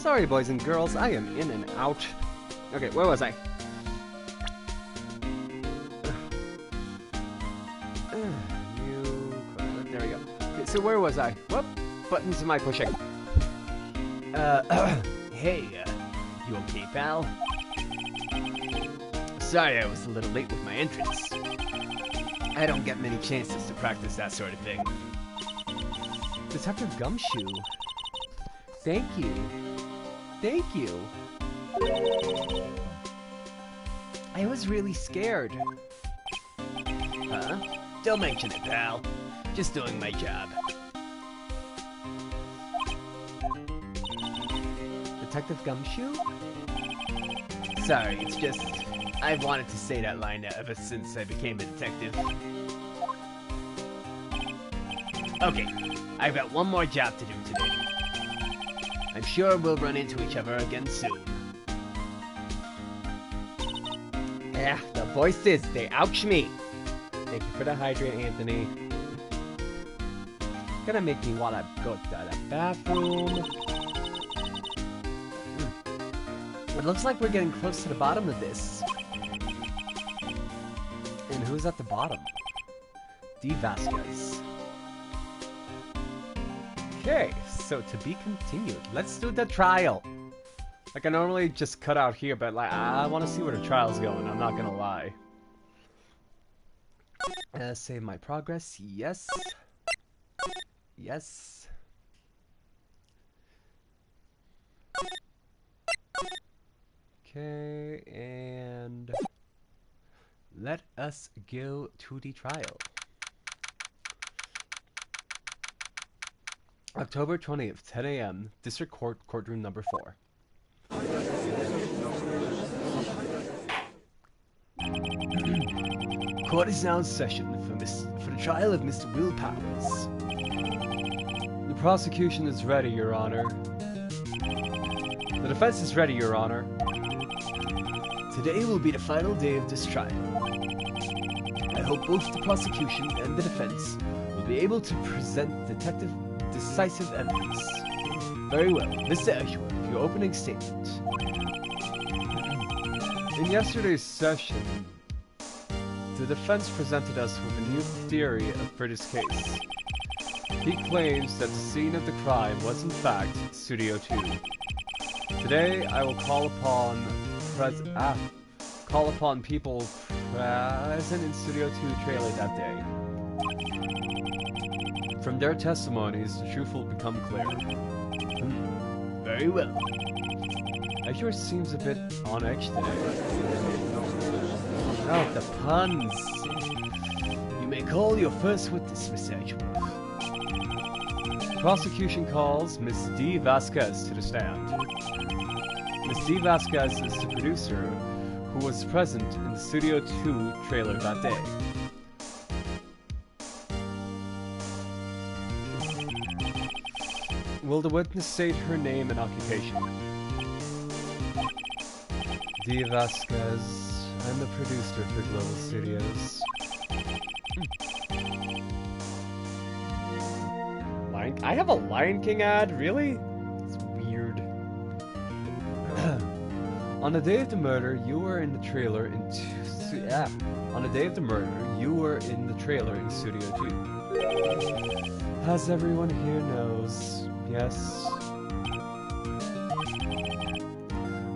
Sorry, boys and girls, I am in and out. Okay, where was I? There we go. Okay, so where was I? What buttons am I pushing? Hey, you okay, pal? Sorry I was a little late with my entrance. I don't get many chances to practice that sort of thing. Detective Gumshoe. Thank you. Thank you. I was really scared. Huh? Don't mention it, pal. Just doing my job. Detective Gumshoe? Sorry, it's just... I've wanted to say that line ever since I became a detective. Okay, I've got one more job to do today. I'm sure we'll run into each other again soon. Yeah, the voices, they ouch me. Thank you for the hydrate, Anthony. Gonna make me wanna go to the bathroom. It looks like we're getting close to the bottom of this. And who's at the bottom? D. Vasquez. Okay, so to be continued. Let's do the trial. Like, I normally just cut out here, but like, I want to see where the trial's going, I'm not gonna lie. Save my progress, yes. Yes. Okay, and let us go to the trial. October 20th, 10 a.m., District Court, Courtroom number 4. Court is now in session for the trial of Mr. Will Powers. The prosecution is ready, Your Honor. The defense is ready, Your Honor. Today will be the final day of this trial. I hope both the prosecution and the defense will be able to present decisive evidence. Very well, Mr. Ashworth, your opening statement. In yesterday's session, the defense presented us with a new theory for this case. He claims that the scene of the crime was in fact Studio 2. Today, I will call upon people present in Studio 2 trailer that day. From their testimonies, the truth will become clear. Very well. Ashworth seems a bit on edge today. Oh, the puns! You may call your first witness, Mr. Ashworth. Prosecution calls Miss D. Vasquez to the stand. Miss D. Vasquez is the producer who was present in the Studio 2 trailer that day. Will the witness state her name and occupation? D. Vasquez. I'm the producer for Global Studios. I have a Lion King ad? Really? It's weird. On the day of the murder, you were in the trailer in On the day of the murder, you were in the trailer in Studio 2. As everyone here knows, yes.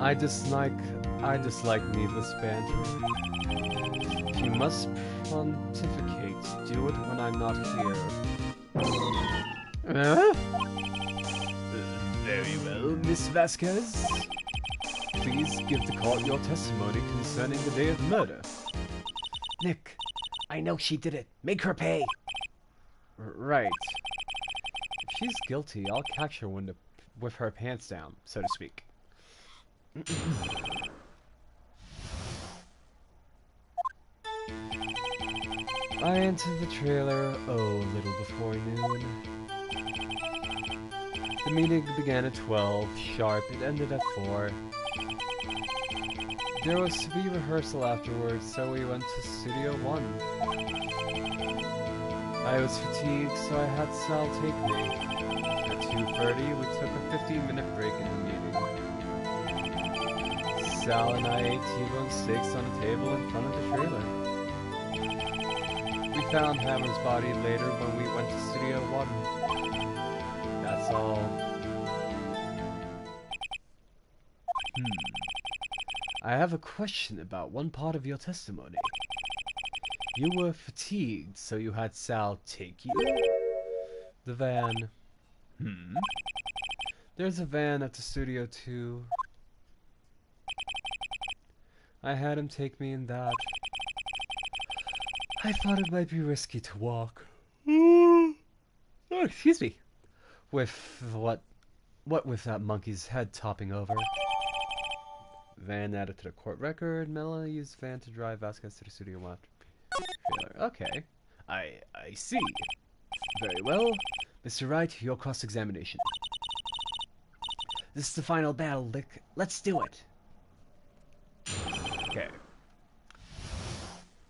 I dislike needless banter. If you must pontificate, do it when I'm not here. Very well, Miss Vasquez. Please give the court your testimony concerning the day of the murder. Nick, I know she did it. Make her pay. Right. If she's guilty, I'll catch her with her pants down, so to speak. I entered the trailer, a little before noon. The meeting began at 12 sharp, it ended at 4. There was to be rehearsal afterwards, so we went to Studio 1. I was fatigued, so I had Sal take me. At 2:30, we took a 15-minute break in the meeting. Sal and I ate T-bone steaks on a table in front of the trailer. We found Hammer's body later when we went to Studio 1. That's all. I have a question about one part of your testimony. You were fatigued, so you had Sal take you? The van. There's a van at the studio too. I had him take me in that. I thought it might be risky to walk. Oh, excuse me. With what with that monkey's head topping over? Van added to the court record. Mela used van to drive Vasquez to the studio after trailer. Okay. I see. Very well. Mr. Wright, your cross-examination. This is the final battle, Lick. Let's do it. Okay.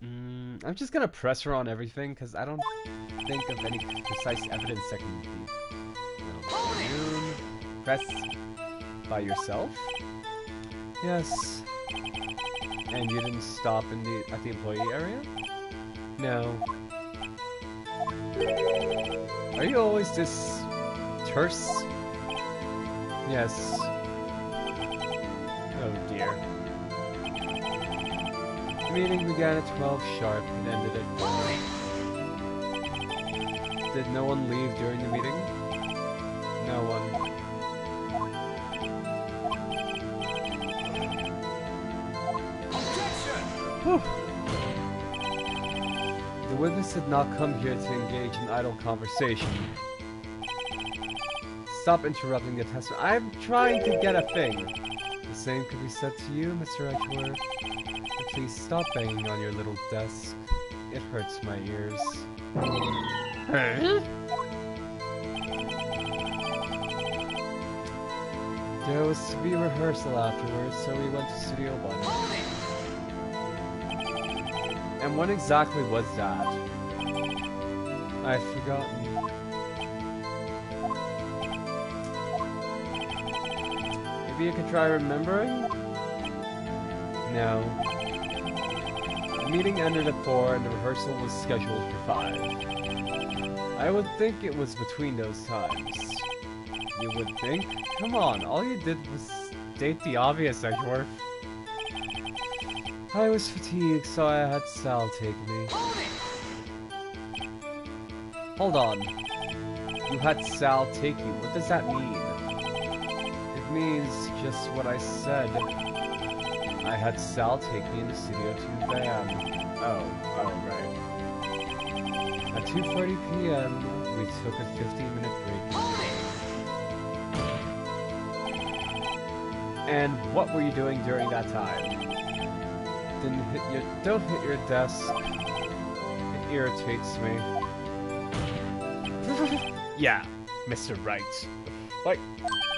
I'm just gonna press her on everything, because I don't think of any precise evidence that can be... Press by yourself? Yes. And you didn't stop at the employee area? No. Are you always this terse? Yes. Oh dear. The meeting began at 12 sharp and ended at 4. Did no one leave during the meeting? No one. Whew. The witness did not come here to engage in idle conversation. Stop interrupting the testimony. I'm trying to get a thing. The same could be said to you, Mr. Edgeworth. But please stop banging on your little desk. It hurts my ears. Huh? There was to be a rehearsal afterwards, so we went to Studio 1. And when exactly was that? I've forgotten. Maybe you could try remembering? No. The meeting ended at 4 and the rehearsal was scheduled for 5. I would think it was between those times. You would think? Come on, all you did was state the obvious, Edgeworth. I was fatigued, so I had Sal take me. Hold on. You had Sal take you. What does that mean? It means just what I said. I had Sal take me in the Studio 2 van. Oh, right. At 2:40 p.m., we took a 15-minute break. And what were you doing during that time? Don't hit your desk. It irritates me. Yeah, Mr. Wright.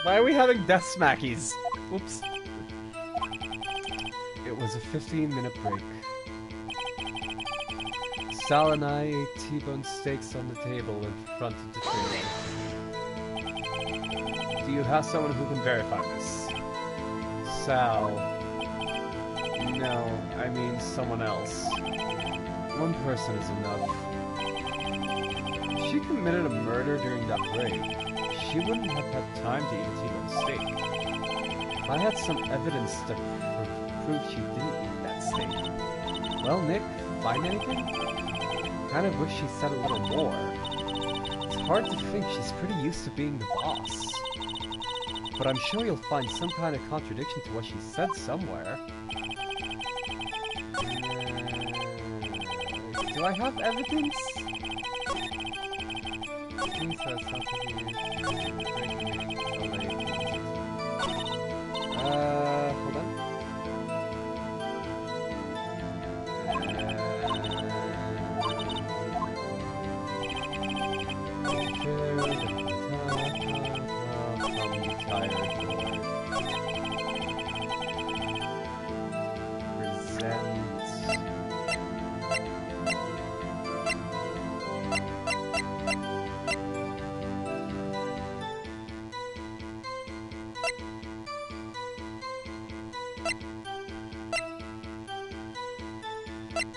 Why are we having death smackies? Oops. It was a 15-minute break. Sal and I ate T-bone steaks on the table in front of the trailer. Do you have someone who can verify this? Sal. No, I mean someone else. One person is enough. If she committed a murder during that break, she wouldn't have had time to eat a T-bone steak. If I had some evidence to prove she didn't eat that steak. Well, Nick, find anything? Kind of wish she said a little more. It's hard to think, she's pretty used to being the boss. But I'm sure you'll find some kind of contradiction to what she said somewhere. Do I have evidence? Hold on.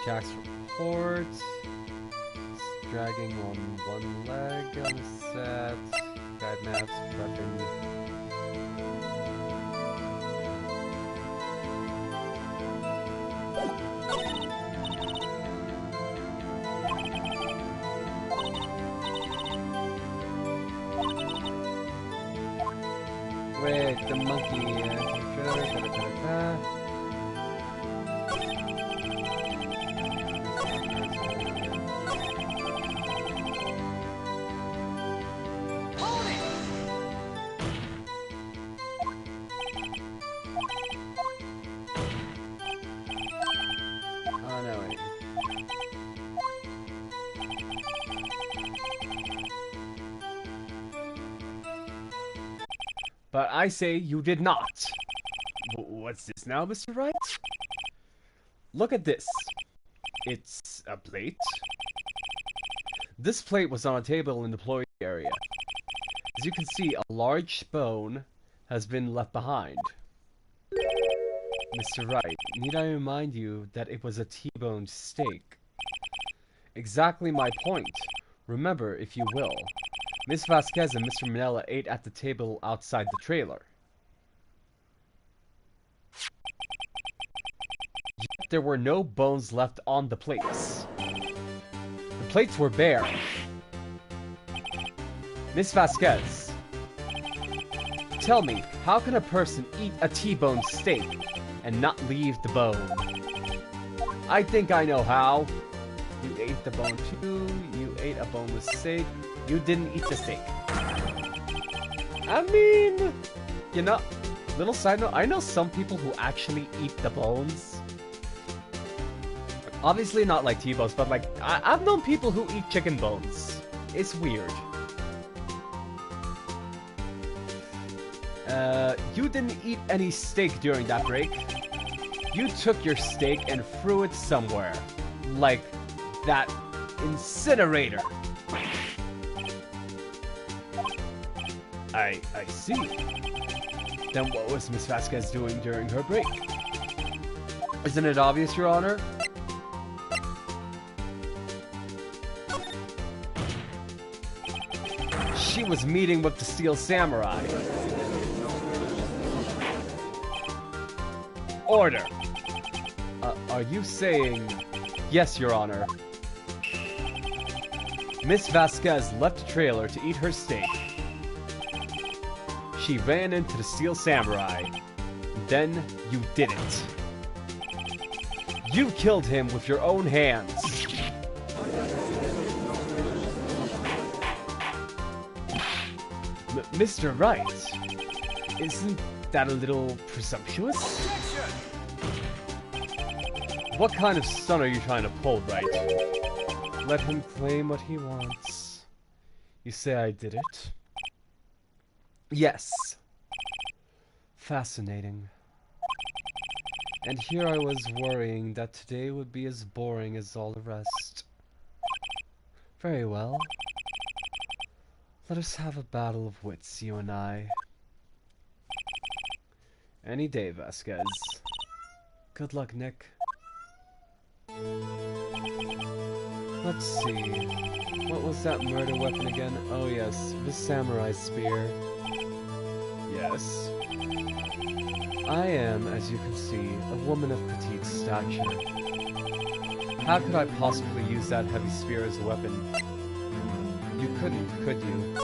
Jack's report. It's dragging on one leg on the set. Guide maps, prepping. Wait, the monkey. Oh no, wait. But I say you did not. What's this now, Mr. Wright? Look at this. It's a plate. This plate was on a table in the employee area. As you can see, a large bone has been left behind. Mr. Wright, need I remind you that it was a T-bone steak? Exactly my point. Remember, if you will. Miss Vasquez and Mr. Minella ate at the table outside the trailer. Yet there were no bones left on the plates. The plates were bare. Miss Vasquez, tell me, how can a person eat a T-bone steak and not leave the bone? I think I know how. You ate the bone too, you ate a boneless steak, you didn't eat the steak. I mean, you know, little side note, I know some people who actually eat the bones. Obviously not like T-bones, but like, I've known people who eat chicken bones. It's weird. You didn't eat any steak during that break. You took your steak and threw it somewhere. Like that incinerator. I see. Then what was Miss Vasquez doing during her break? Isn't it obvious, Your Honor? She was meeting with the Steel Samurai. Order! Are you saying... Yes, Your Honor. Miss Vasquez left the trailer to eat her steak. She ran into the Steel Samurai. Then you did it. You killed him with your own hands. Mr. Wright, isn't that a little presumptuous? What kind of stunt are you trying to pull, Wright? Let him claim what he wants. You say I did it? Yes. Fascinating. And here I was worrying that today would be as boring as all the rest. Very well. Let us have a battle of wits, you and I. Any day, Vasquez. Good luck, Nick. Let's see. What was that murder weapon again? Oh yes, the samurai spear. Yes. I am, as you can see, a woman of petite stature. How could I possibly use that heavy spear as a weapon? You couldn't, could you?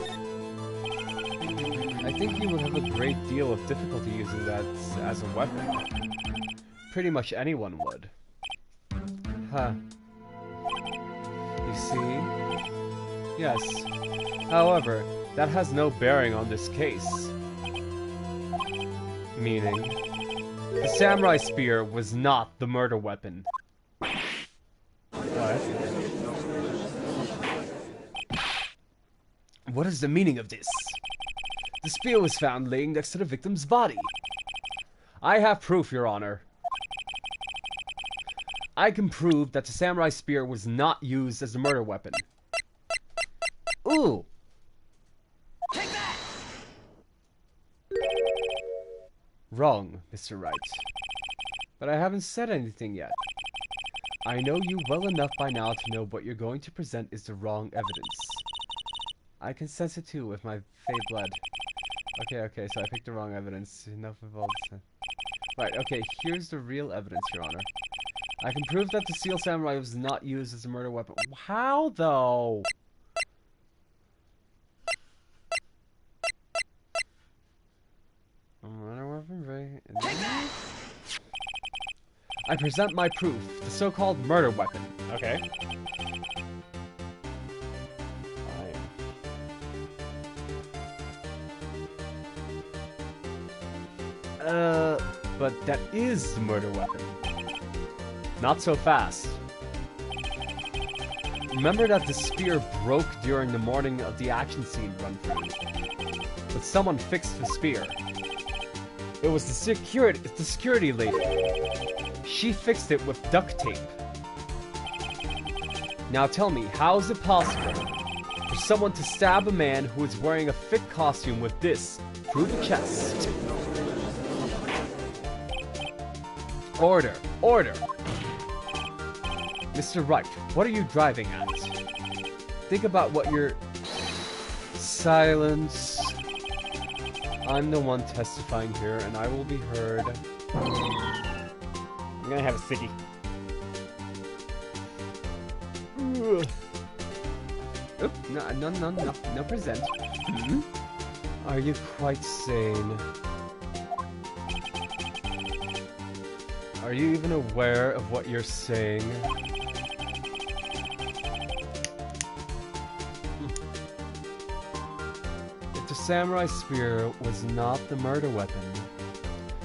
I think you would have a great deal of difficulty using that as a weapon. Pretty much anyone would. Huh. You see? Yes. However, that has no bearing on this case. Meaning, the samurai spear was not the murder weapon. What? What is the meaning of this? The spear was found laying next to the victim's body. I have proof, Your Honor. I can prove that the samurai spear was not used as a murder weapon. Ooh! Take that! Wrong, Mr. Wright. But I haven't said anything yet. I know you well enough by now to know what you're going to present is the wrong evidence. I can sense it too with my fey blood. Okay, so I picked the wrong evidence. Enough of all this. Right, okay, here's the real evidence, Your Honor. I can prove that the Steel Samurai was not used as a murder weapon. How, though? Murder weapon, right? I present my proof, the so-called murder weapon. Okay. But that is the murder weapon. Not so fast. Remember that the spear broke during the morning of the action scene run-through. But someone fixed the spear. It was the security lady. She fixed it with duct tape. Now tell me, how is it possible for someone to stab a man who is wearing a fit costume with this through the chest? Order! Order! Mr. Wright, what are you driving at? Think about what you're... Silence. I'm the one testifying here, and I will be heard. I'm gonna have a ciggy. Oop, no present. Hmm? Are you quite sane? Are you even aware of what you're saying? If the samurai spear was not the murder weapon,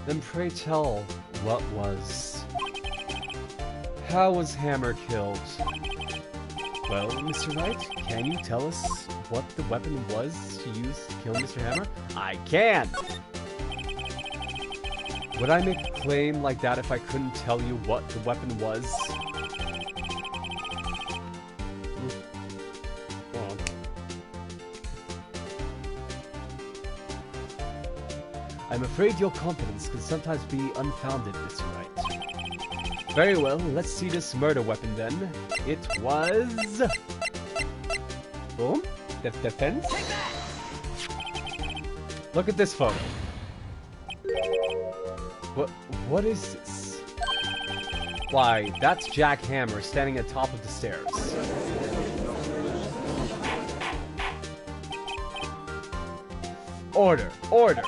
then pray tell, what was? How was Hammer killed? Well, Mr. Wright, can you tell us what the weapon was to use to kill Mr. Hammer? I can! Would I make a claim like that if I couldn't tell you what the weapon was? Hold on. I'm afraid your confidence can sometimes be unfounded, Mr. Wright. Very well, let's see this murder weapon then. It was... Boom. Defense. Look at this photo. What is this? Why, that's Jack Hammer standing at the top of the stairs. Order! Order!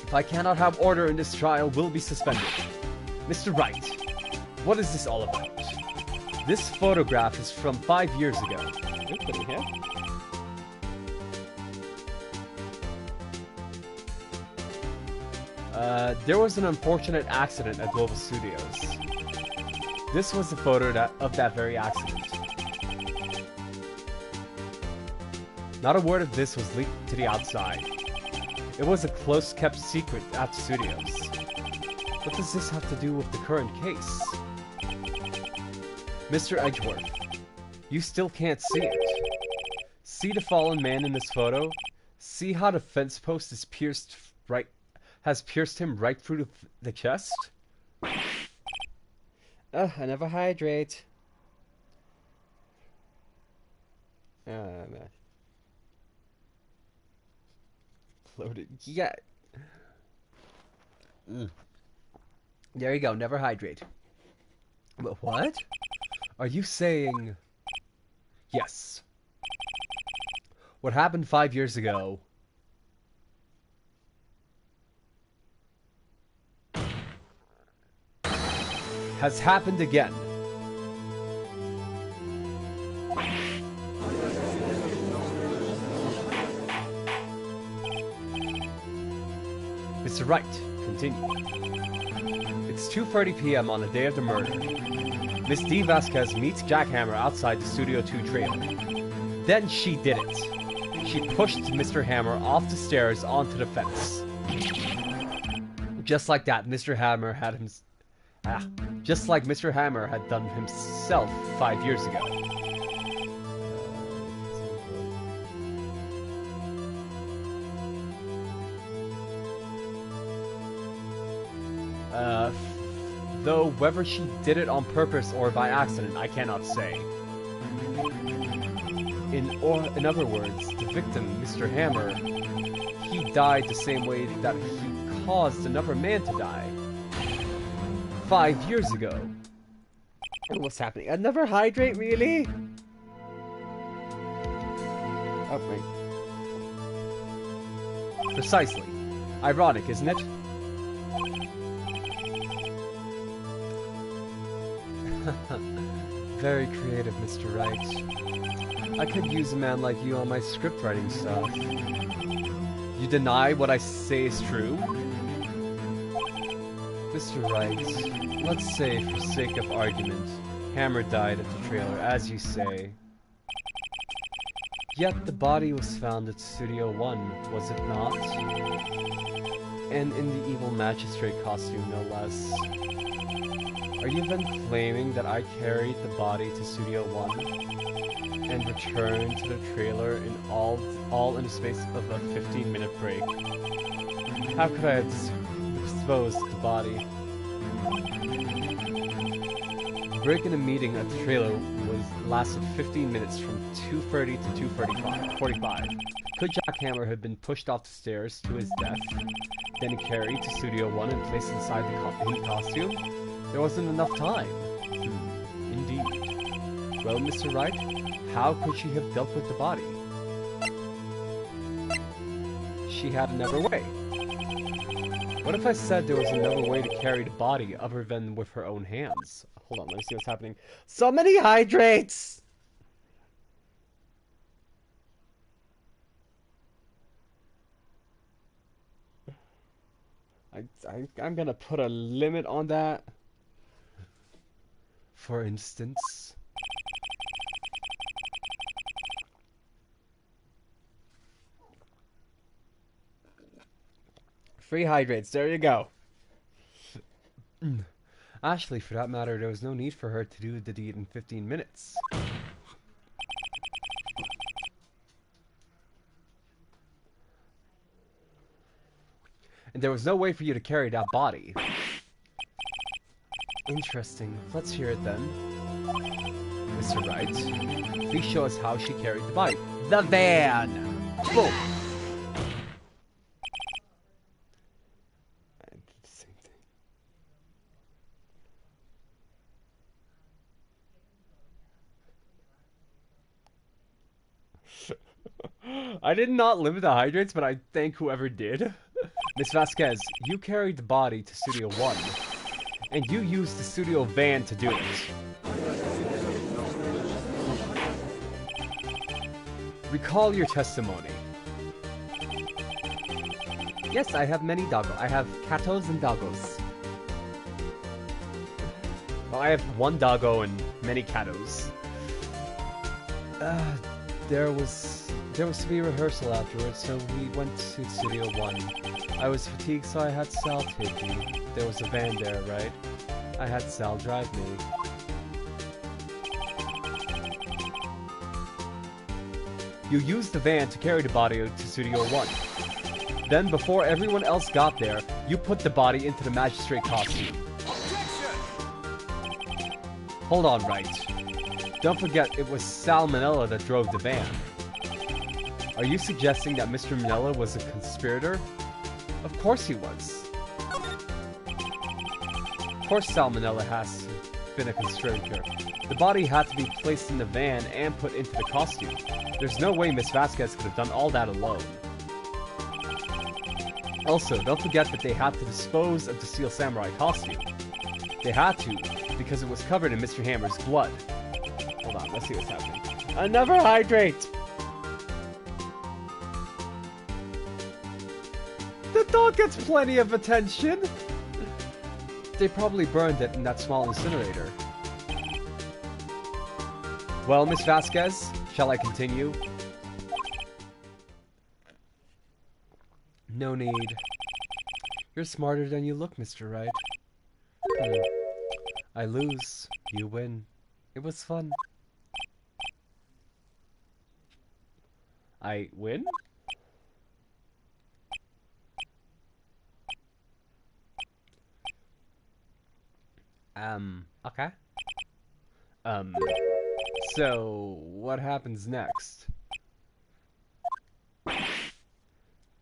If I cannot have order in this trial, we'll be suspended. Mr. Wright, what is this all about? This photograph is from 5 years ago. What do we have? There was an unfortunate accident at Global Studios. This was the photo of that very accident. Not a word of this was leaked to the outside. It was a close-kept secret at the studios. What does this have to do with the current case? Mr. Edgeworth, you still can't see it. See the fallen man in this photo? See how the fence post is has pierced him right through the chest? Ugh, I never hydrate. Loaded. Yeah. There you go, never hydrate. But what? Are you saying... Yes. What happened 5 years ago... has happened again. Mr. Wright, continue. It's 2:30 p.m. on the day of the murder. Miss D. Vasquez meets Jack Hammer outside the Studio 2 trailer. Then she did it. She pushed Mr. Hammer off the stairs onto the fence. Just like that, Mr. Hammer had him... just like Mr. Hammer had done himself 5 years ago. Though whether she did it on purpose or by accident, I cannot say. In other words, the victim, Mr. Hammer, he died the same way that he caused another man to die. 5 years ago. What's happening? Another hydrate, really? Oh, wait. Precisely. Ironic, isn't it? Very creative, Mr. Wright. I could use a man like you on my script writing stuff. You deny what I say is true? Mr. Wright, let's say, for sake of argument, Hammer died at the trailer, as you say. Yet the body was found at Studio 1, was it not? And in the evil magistrate costume, no less. Are you then claiming that I carried the body to Studio 1 and returned to the trailer in all in the space of a 15-minute break? How could I have disposed of the body? The break in a meeting at the trailer lasted 15 minutes from 2:30 to 2:45. Could Jack Hammer have been pushed off the stairs to his death, then carried to Studio 1 and placed inside the costume? There wasn't enough time. Indeed. Well, Mr. Wright, how could she have dealt with the body? She had another way. What if I said there was another way to carry the body other than with her own hands? Hold on, let me see what's happening. So many hydrates! I'm gonna put a limit on that. For instance... Free hydrates, there you go. Actually, for that matter, there was no need for her to do the deed in 15 minutes. And there was no way for you to carry that body. Interesting. Let's hear it then. Mr. Wright, please show us how she carried the body. The van! Boom! I did the same thing. I did not limit the hydrates, but I thank whoever did. Miss Vasquez, you carried the body to Studio 1, and you used the studio van to do it. Recall your testimony. Yes, I have many doggos. I have catos and doggos. Well, I have one doggo and many catos. There was to be a rehearsal afterwards, so we went to Studio 1. I was fatigued, so I had Sal take me. There was a van there, right? I had Sal drive me. You used the van to carry the body to Studio 1. Then, before everyone else got there, you put the body into the magistrate costume. Hold on, Wright. Don't forget, it was Sal Manella that drove the van. Are you suggesting that Mr. Manella was a conspirator? Of course he was. Of course Sal Manella has been a conspirator. The body had to be placed in the van and put into the costume. There's no way Miss Vasquez could have done all that alone. Also, don't forget that they had to dispose of the Steel Samurai costume. They had to, because it was covered in Mr. Hammer's blood. Hold on, let's see what's happening. Another hydrate! The dog gets plenty of attention! They probably burned it in that small incinerator. Well, Miss Vasquez, shall I continue? No need. You're smarter than you look, Mr. Wright. I lose, you win. It was fun. I win? Okay. Um, so, what happens next?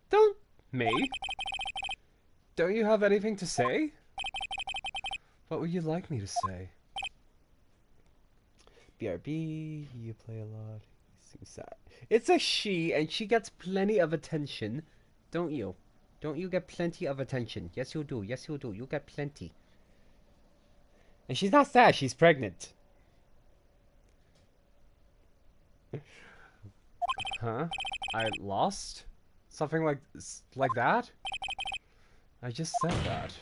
Don't... Me? Don't you have anything to say? What would you like me to say? BRB, you play a lot. Seems sad. It's a she, and she gets plenty of attention. Don't you? Don't you get plenty of attention? Yes, you do. Yes, you do. You get plenty. And she's not sad. She's pregnant. Huh? I lost? Something like that? I just said that.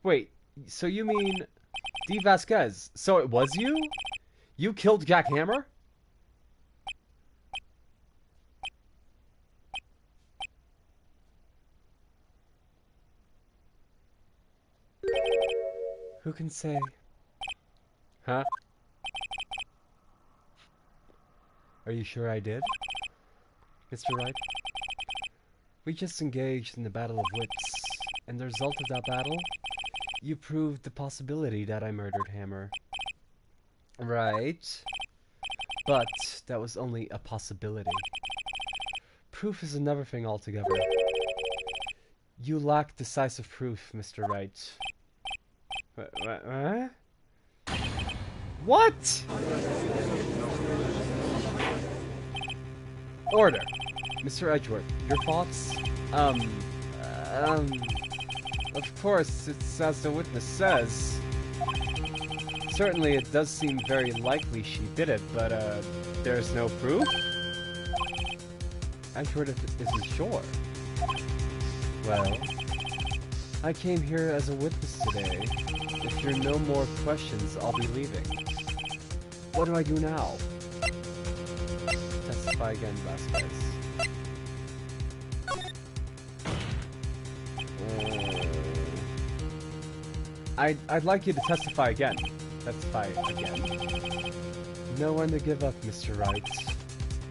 Wait, so you mean D. Vasquez? So it was you? You killed Jack Hammer? Who can say? Huh? Are you sure I did? Mr. Wright? We just engaged in the Battle of Wits, and the result of that battle, you proved the possibility that I murdered Hammer. Right. But that was only a possibility. Proof is another thing altogether. You lack decisive proof, Mr. Wright. What? Order. Mr. Edgeworth, your thoughts? Of course, it's as the witness says. Certainly it does seem very likely she did it, but, there's no proof? Edgeworth isn't sure. Well, I came here as a witness today. If there are no more questions, I'll be leaving. What do I do now? Testify again, Vasquez. I'd like you to testify again. Testify again. No one to give up, Mr. Wright.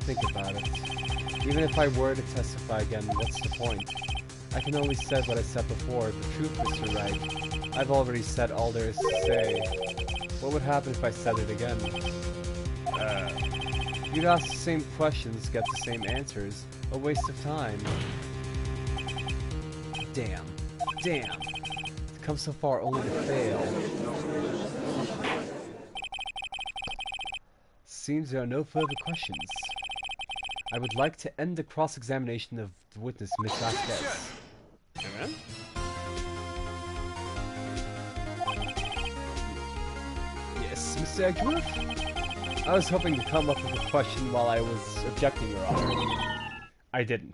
Think about it. Even if I were to testify again, what's the point? I can only say what I said before, the truth, Mr. Wright. I've already said all there is to say. What would happen if I said it again? You'd ask the same questions, get the same answers. A waste of time. Damn. Damn. To come so far only to fail. Seems there are no further questions. I would like to end the cross-examination of the witness, Miss Vasquez. Amen? Yes, Mr. Edgeworth? I was hoping to come up with a question while I was objecting, Your Honor. I didn't.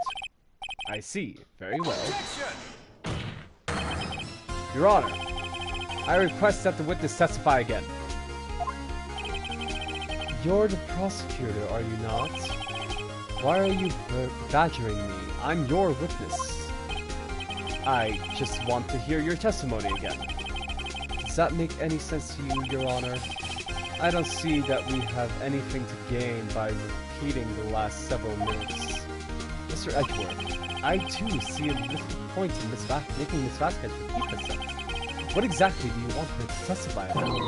I see. Very well. Your Honor, I request that the witness testify again. You're the prosecutor, are you not? Why are you badgering me? I'm your witness. I just want to hear your testimony again. Does that make any sense to you, Your Honor? I don't see that we have anything to gain by repeating the last several minutes. Mr. Edgeworth, I too see a little point in making Miss Vasquez repeat herself. What exactly do you want her to testify about?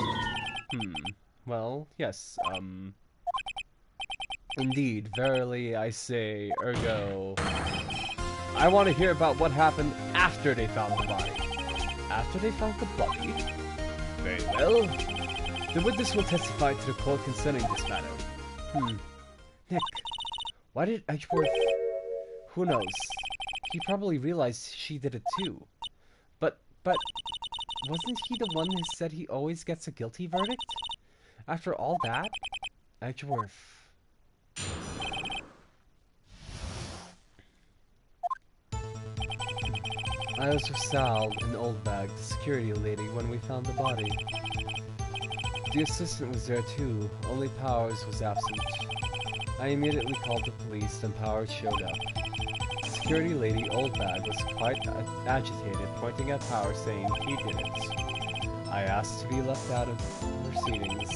Well, yes, Indeed, verily I say, ergo... I want to hear about what happened after they found the body. After they found the body? Very well. The witness will testify to the court concerning this matter. Nick, why did Edgeworth... Who knows? He probably realized she did it too. But... Wasn't he the one who said he always gets a guilty verdict? After all that, Edgeworth... I was with Sal, an old bag, the security lady, when we found the body. The assistant was there too, only Powers was absent. I immediately called the police, and Powers showed up. The security lady, old bag, was quite agitated, pointing at Powers, saying he did it. I asked to be left out of the proceedings.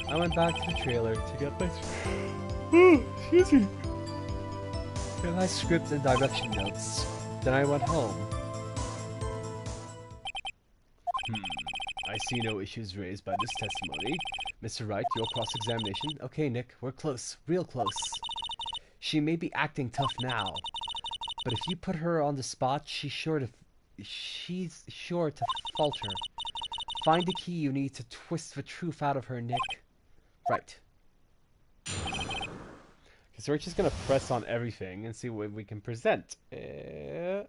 I went back to the trailer to get my... excuse me. Get my script and direction notes. Then I went home. I see no issues raised by this testimony. Mr. Wright, your cross-examination. Okay, Nick, we're close. Real close. She may be acting tough now, but if you put her on the spot, she's sure to falter. Find the key you need to twist the truth out of her, Nick. Right. Okay, so we're just gonna press on everything and see what we can present. Venom,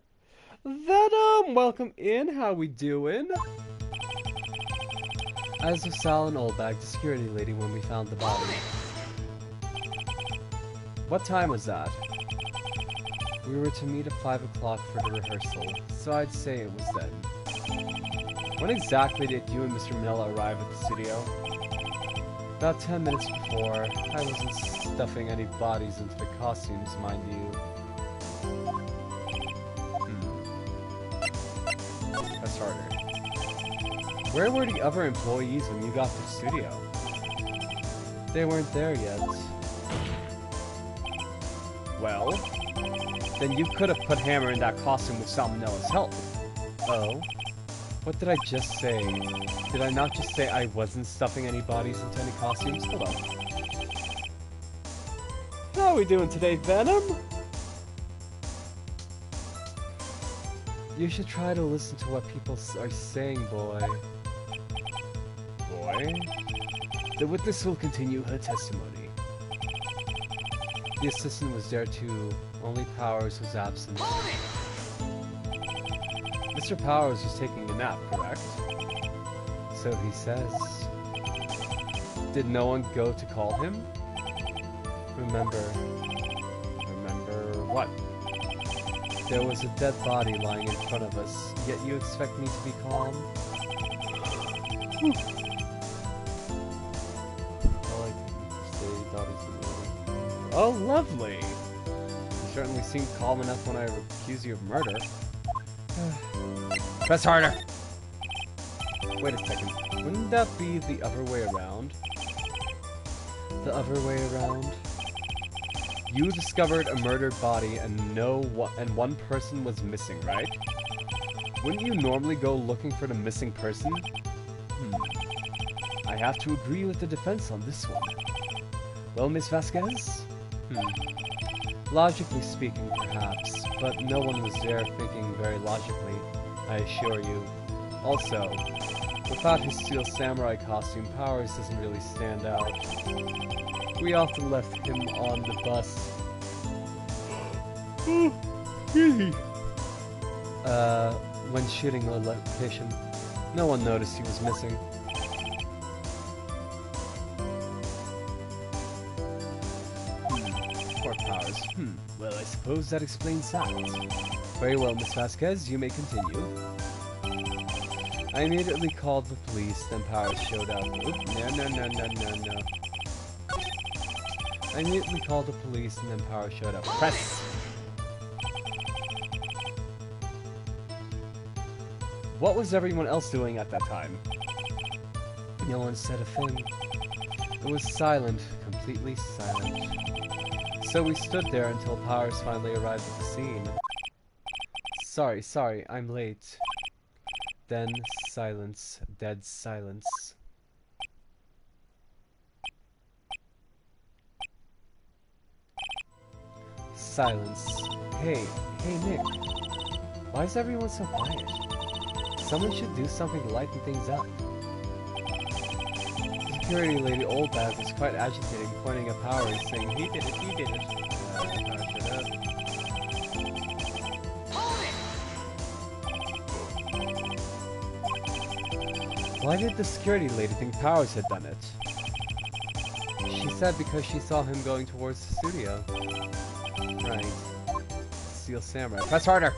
welcome in. How we doing? As with Sal and Oldbag, the security lady, when we found the body. What time was that? We were to meet at 5 o'clock for the rehearsal, so I'd say it was then. When exactly did you and Mr. Manila arrive at the studio? About 10 minutes before. I wasn't stuffing any bodies into the costumes, mind you. Press harder. Where were the other employees when you got to the studio? They weren't there yet. Well, then you could have put Hammer in that costume with Salmonella's help. Oh? What did I just say? Did I not just say I wasn't stuffing any bodies into any costumes? Hold on. How are we doing today, Venom? You should try to listen to what people are saying, boy. Boy? The witness will continue her testimony. The assistant was there too, only Powers was absent. Mr. Powers was taking a nap, correct? So he says. Did no one go to call him? Remember what? There was a dead body lying in front of us, yet you expect me to be calm? Oh, lovely! You certainly seem calm enough when I accuse you of murder. Press harder! Wait a second. Wouldn't that be the other way around? The other way around? You discovered a murdered body and one person was missing, right? Wouldn't you normally go looking for the missing person? I have to agree with the defense on this one. Well, Miss Vasquez? Logically speaking, perhaps, but no one was there thinking very logically, I assure you. Also, without his steel samurai costume, Powers doesn't really stand out. We often left him on the bus. When shooting the location, no one noticed he was missing. Poor Powers. Well, I suppose that explains that. Very well, Miss Vasquez, you may continue. I immediately called the police, then Powers showed up. Oop, no. I immediately called the police, and then Powers showed up. Press! What was everyone else doing at that time? No one said a thing. It was silent, completely silent. So we stood there until Powers finally arrived at the scene. Sorry, I'm late. Then silence, dead silence. Silence. Hey, Nick. Why is everyone so quiet? Someone should do something to lighten things up. Security lady Oldbag was quite agitated, pointing at Powers, saying, he did it. Why did the security lady think Powers had done it? She said because she saw him going towards the studio. Right. Steel Samurai. Press harder!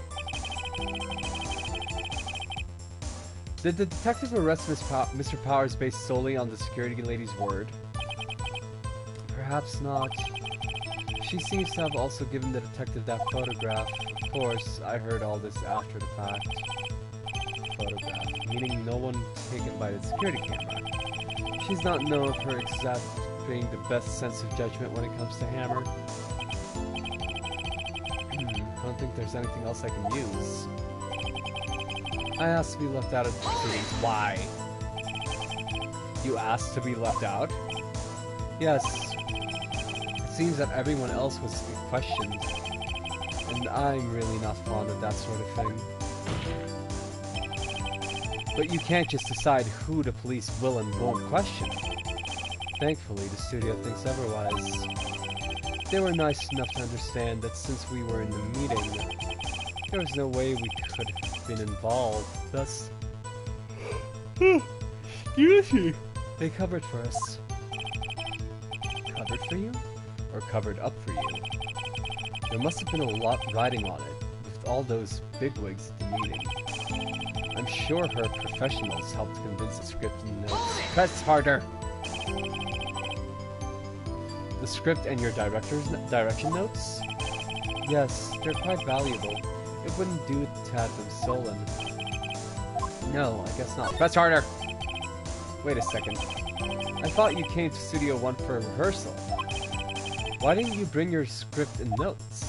Did the detective arrest Mr. Powers based solely on the security lady's word? Perhaps not. She seems to have also given the detective that photograph. Of course, I heard all this after the fact. Photograph, meaning no one taken by the security camera. She's not known for exhibiting the best sense of judgment when it comes to Hammer. I don't think there's anything else I can use. I asked to be left out of the proceedings. Why? You asked to be left out? Yes. It seems that everyone else was questioned, and I'm really not fond of that sort of thing. But you can't just decide who the police will and won't question. Thankfully, the studio thinks otherwise. They were nice enough to understand that since we were in the meeting, there was no way we could have been involved, thus... Excuse me. They covered for us. Covered for you? Or covered up for you? There must have been a lot riding on it, with all those bigwigs at the meeting. I'm sure her professionals helped convince the script and notes. Press harder! The script and your director's direction notes? Yes, they're quite valuable. It wouldn't do to have them stolen. No, I guess not. Press harder! Wait a second. I thought you came to Studio 1 for a rehearsal. Why didn't you bring your script and notes?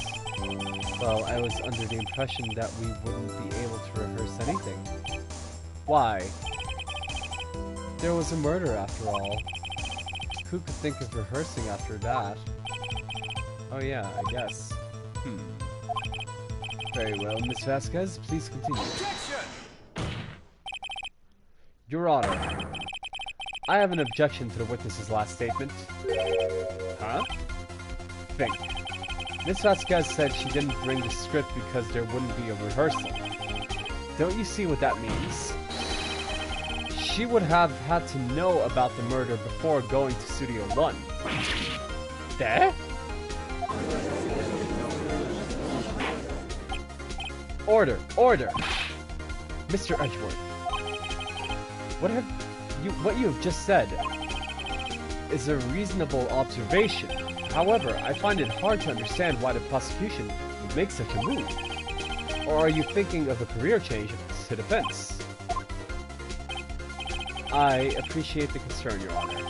Well, I was under the impression that we wouldn't be able to rehearse anything. Why? There was a murder after all. Who could think of rehearsing after that? Oh yeah, I guess. Very well, Miss Vasquez, please continue. Objection! Your Honor, I have an objection to the witness's last statement. Huh? Think. Miss Vasquez said she didn't bring the script because there wouldn't be a rehearsal. Don't you see what that means? She would have had to know about the murder before going to Studio 1. There? Order! Order! Mr. Edgeworth, what you have just said is a reasonable observation. However, I find it hard to understand why the prosecution would make such a move. Or are you thinking of a career change to defense? I appreciate the concern, Your Honor.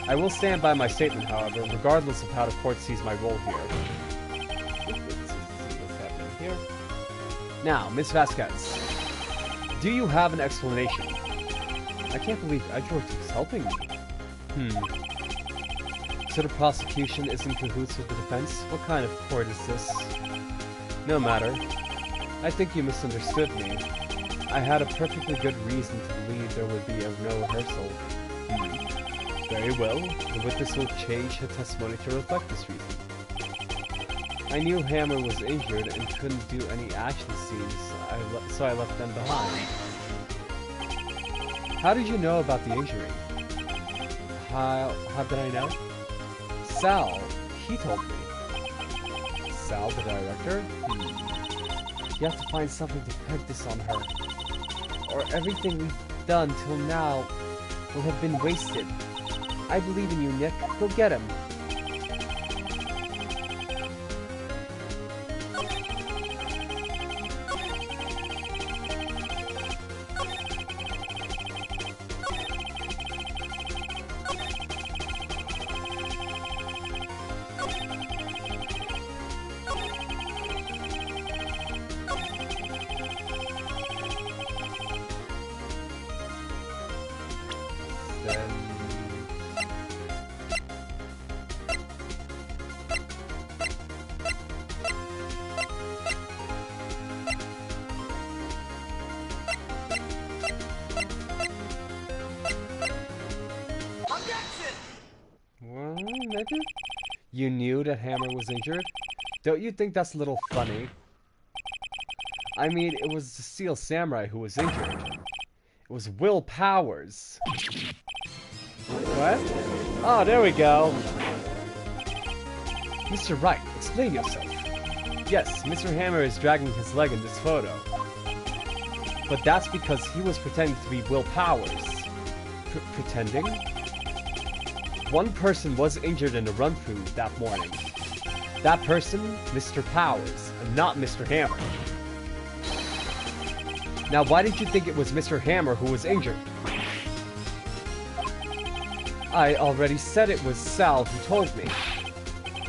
I will stand by my statement, however, regardless of how the court sees my role here. Let's see what's happening here. Now, Miss Vasquez, do you have an explanation? I can't believe Edgeworth is helping me. So the prosecution is in cahoots with the defense? What kind of court is this? No matter. I think you misunderstood me. I had a perfectly good reason to believe there would be no rehearsal. Very well. The witness will change her testimony to reflect this reason. I knew Hammer was injured and couldn't do any action scenes, so I left them behind. How did you know about the injury? How did I know? Sal, he told me. Sal, the director? You have to find something to peg this on her. Or everything we've done till now will have been wasted. I believe in you, Nick. Go get him. You knew that Hammer was injured? Don't you think that's a little funny? I mean, it was the Steel Samurai who was injured. It was Will Powers. What? Oh, there we go. Mr. Wright, explain yourself. Yes, Mr. Hammer is dragging his leg in this photo. But that's because he was pretending to be Will Powers. Pretending? One person was injured in the run-through that morning. That person, Mr. Powers, and not Mr. Hammer. Now, why did you think it was Mr. Hammer who was injured? I already said it was Sal who told me.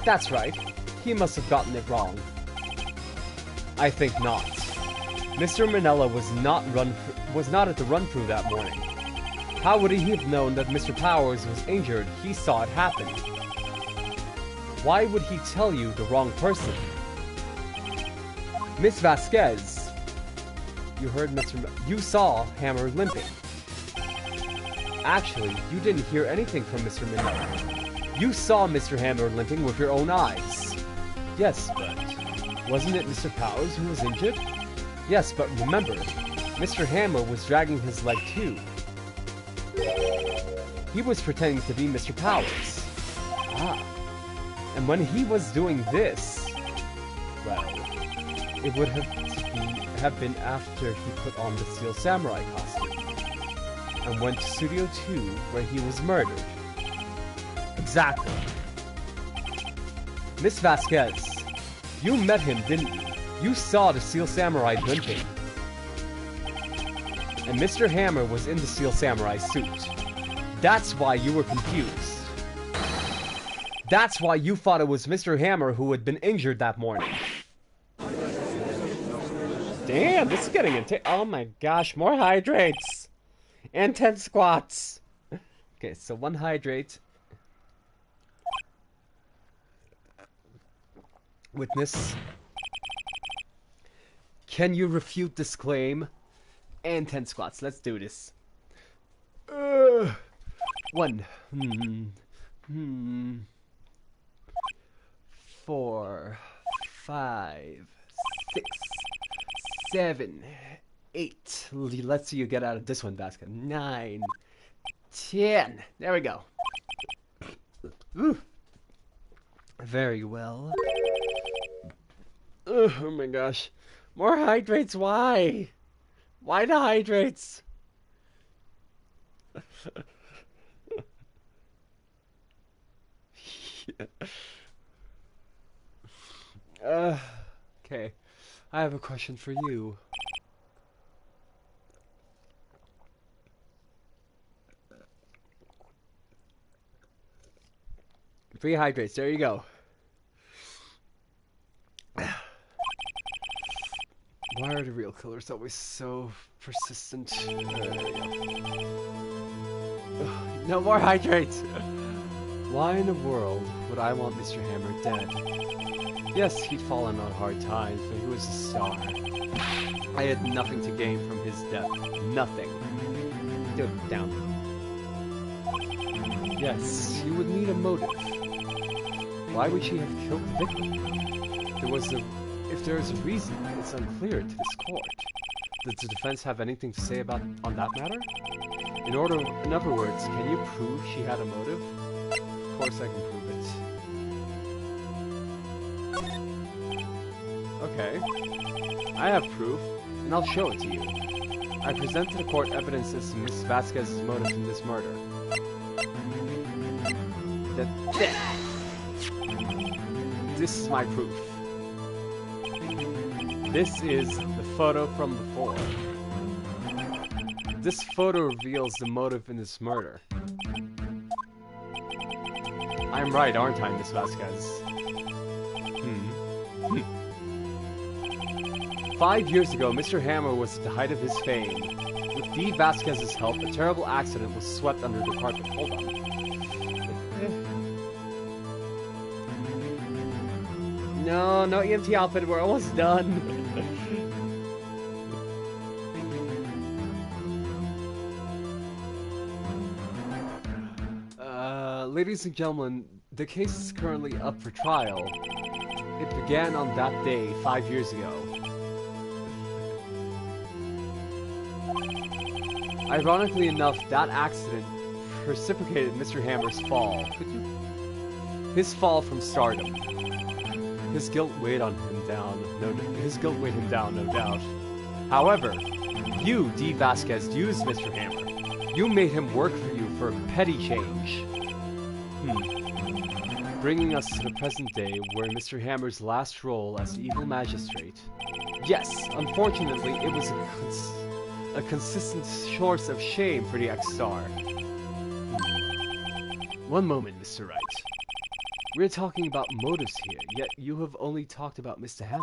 That's right. He must have gotten it wrong. I think not. Mr. Minella was not at the run-through that morning. How would he have known that Mr. Powers was injured? He saw it happen. Why would he tell you the wrong person? Miss Vasquez, you heard you saw Hammer limping. Actually, you didn't hear anything from Mr. Minella. You saw Mr. Hammer limping with your own eyes. Yes, but wasn't it Mr. Powers who was injured? Yes, but remember, Mr. Hammer was dragging his leg too. He was pretending to be Mr. Powers. Ah. And when he was doing this, well, it would have been after he put on the Steel Samurai costume and went to Studio 2 where he was murdered. Exactly. Miss Vasquez, you met him, didn't you? You saw the Steel Samurai limping. And Mr. Hammer was in the Steel Samurai suit. That's why you were confused. That's why you thought it was Mr. Hammer who had been injured that morning. Damn, this is getting intense. Oh my gosh, more hydrates. And 10 squats. Okay, so 1 hydrate. Witness. Can you refute this claim? And 10 squats. Let's do this. 1. 4, 5, 6, 7, 8. Let's see you get out of this one basket. 9, 10. There we go. Ooh. Very well. Oh my gosh. More hydrates, why? Why the hydrates? Okay. I have a question for you. Free hydrates, there you go. Why are the real killers always so persistent? There you go. No more hydrates! Why in the world would I want Mr. Hammer dead? Yes, he'd fallen on hard times, but he was a star. I had nothing to gain from his death. Nothing. Dude, down. Yes, you would need a motive. Why would she have killed the victim? If there is a reason, it's unclear to this court. Does the defense have anything to say on that matter? In other words, can you prove she had a motive? Of course I can prove it. Okay. I have proof, and I'll show it to you. I present to the court evidence as to Miss Vasquez's motive in this murder. This is my proof. This is the photo from before. This photo reveals the motive in this murder. I'm right, aren't I, Miss Vasquez? 5 years ago, Mr. Hammer was at the height of his fame. With B. Vasquez's help, a terrible accident was swept under the carpet. Hold on. No EMT outfit, we're almost done. Ladies and gentlemen, the case is currently up for trial. It began on that day 5 years ago. Ironically enough, that accident precipitated Mr. Hammer's fall. His fall from stardom. His guilt weighed him down, no doubt. However, you, D. Vasquez, used Mr. Hammer. You made him work for you for a petty change. Bringing us to the present day, where Mr. Hammer's last role as evil magistrate. Yes, unfortunately, it was a consistent source of shame for the ex-star. One moment, Mr. Wright. We're talking about motives here, yet you have only talked about Mr. Hammer.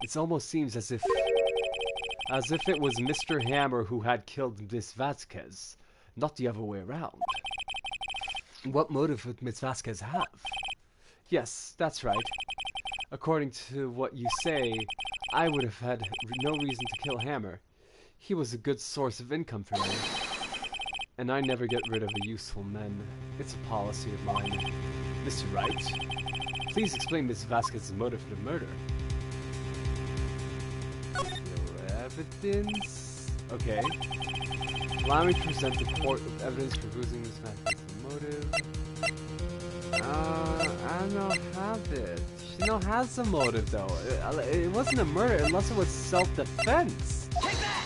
It almost seems as if it was Mr. Hammer who had killed Miss Vasquez. not the other way around. What motive would Miss Vasquez have? Yes, that's right. According to what you say, I would have had no reason to kill Hammer. He was a good source of income for me. And I never get rid of a useful man. It's a policy of mine. Mr. Wright, please explain Miss Vasquez's motive for the murder. No evidence? Okay. Allow me to present the court with evidence proving Miss Vasquez's motive. I don't have it. She don't has a motive though. It wasn't a murder unless it was self-defense. Take that!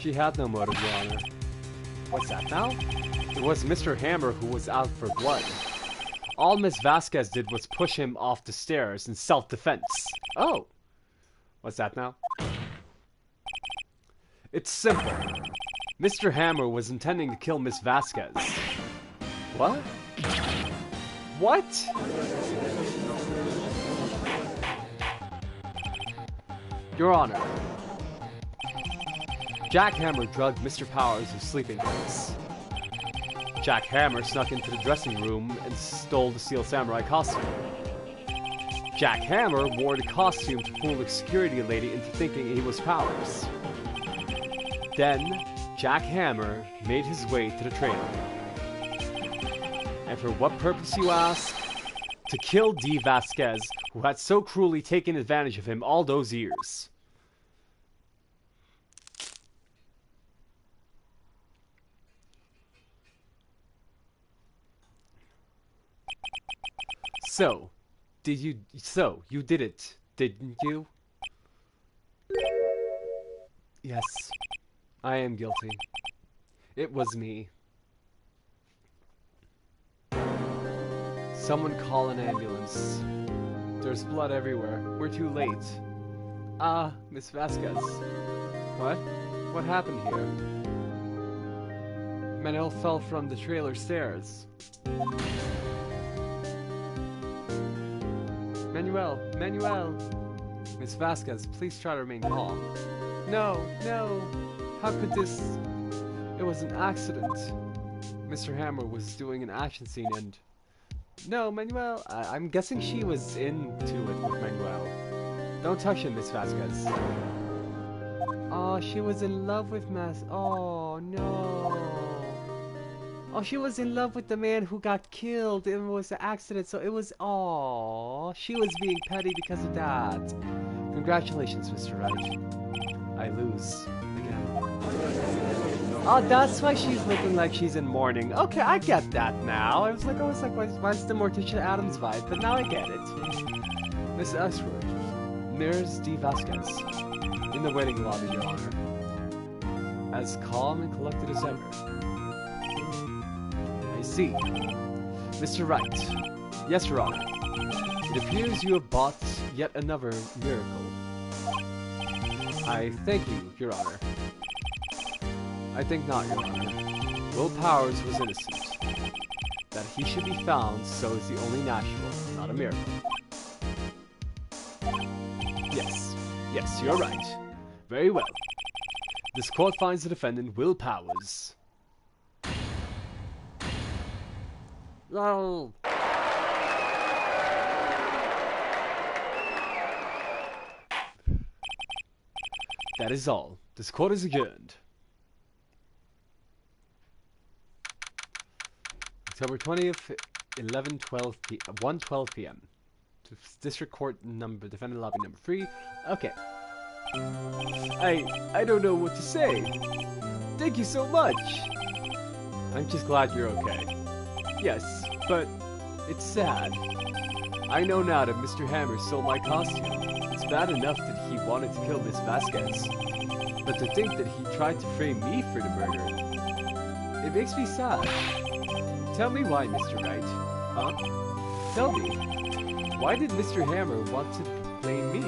She had no motive, Your Honor. What's that now? It was Mr. Hammer who was out for blood. All Miss Vasquez did was push him off the stairs in self-defense. Oh! What's that now? It's simple. Mr. Hammer was intending to kill Miss Vasquez. What? What? Your Honor. Jack Hammer drugged Mr. Powers with sleeping pills. Jack Hammer snuck into the dressing room and stole the Steel Samurai costume. Jack Hammer wore the costume to fool the security lady into thinking he was Powers. Then, Jack Hammer made his way to the trailer. And for what purpose, you ask? To kill Dee Vasquez, who had so cruelly taken advantage of him all those years. So, you did it, didn't you? Yes, I am guilty. It was me. Someone call an ambulance. There's blood everywhere. We're too late. Ah, Miss Vasquez. What? What happened here? Manuel fell from the trailer stairs. Manuel! Miss Vasquez, please try to remain calm. No! How could this... It was an accident. Mr. Hammer was doing an action scene and... No, Manuel! I'm guessing she was into it with Manuel. Don't touch him, Miss Vasquez. Oh, she was in love with Oh, no. Oh, she was in love with the man who got killed. It was an accident, so it was... Oh, she was being petty because of that. Congratulations, Mr. Wright. I lose. Again. Oh, that's why she's looking like she's in mourning. Okay, I get that now. I was like, why is the Morticia Adams vibe? But now I get it. Miss Ashford, there's Dee Vasquez. In the waiting lobby, Your Honor. As calm and collected as ever. I see. Mr. Wright. Yes, Your Honor. It appears you have bought yet another miracle. I thank you, Your Honor. I think not, Your Honor. Will Powers was innocent. That he should be found so is the only natural, not a miracle. Yes, you're right. Very well. This court finds the defendant Will Powers. Oh. That is all. This court is adjourned. October 20th, 1:12 p.m. District Court number, defendant lobby number 3. Okay. I don't know what to say. Thank you so much. I'm just glad you're okay. Yes, but it's sad. I know now that Mr. Hammer stole my costume. It's bad enough that he wanted to kill Miss Vasquez. But to think that he tried to frame me for the murder, it makes me sad. Tell me why, Mr. Wright. Huh? Tell me. Why did Mr. Hammer want to blame me?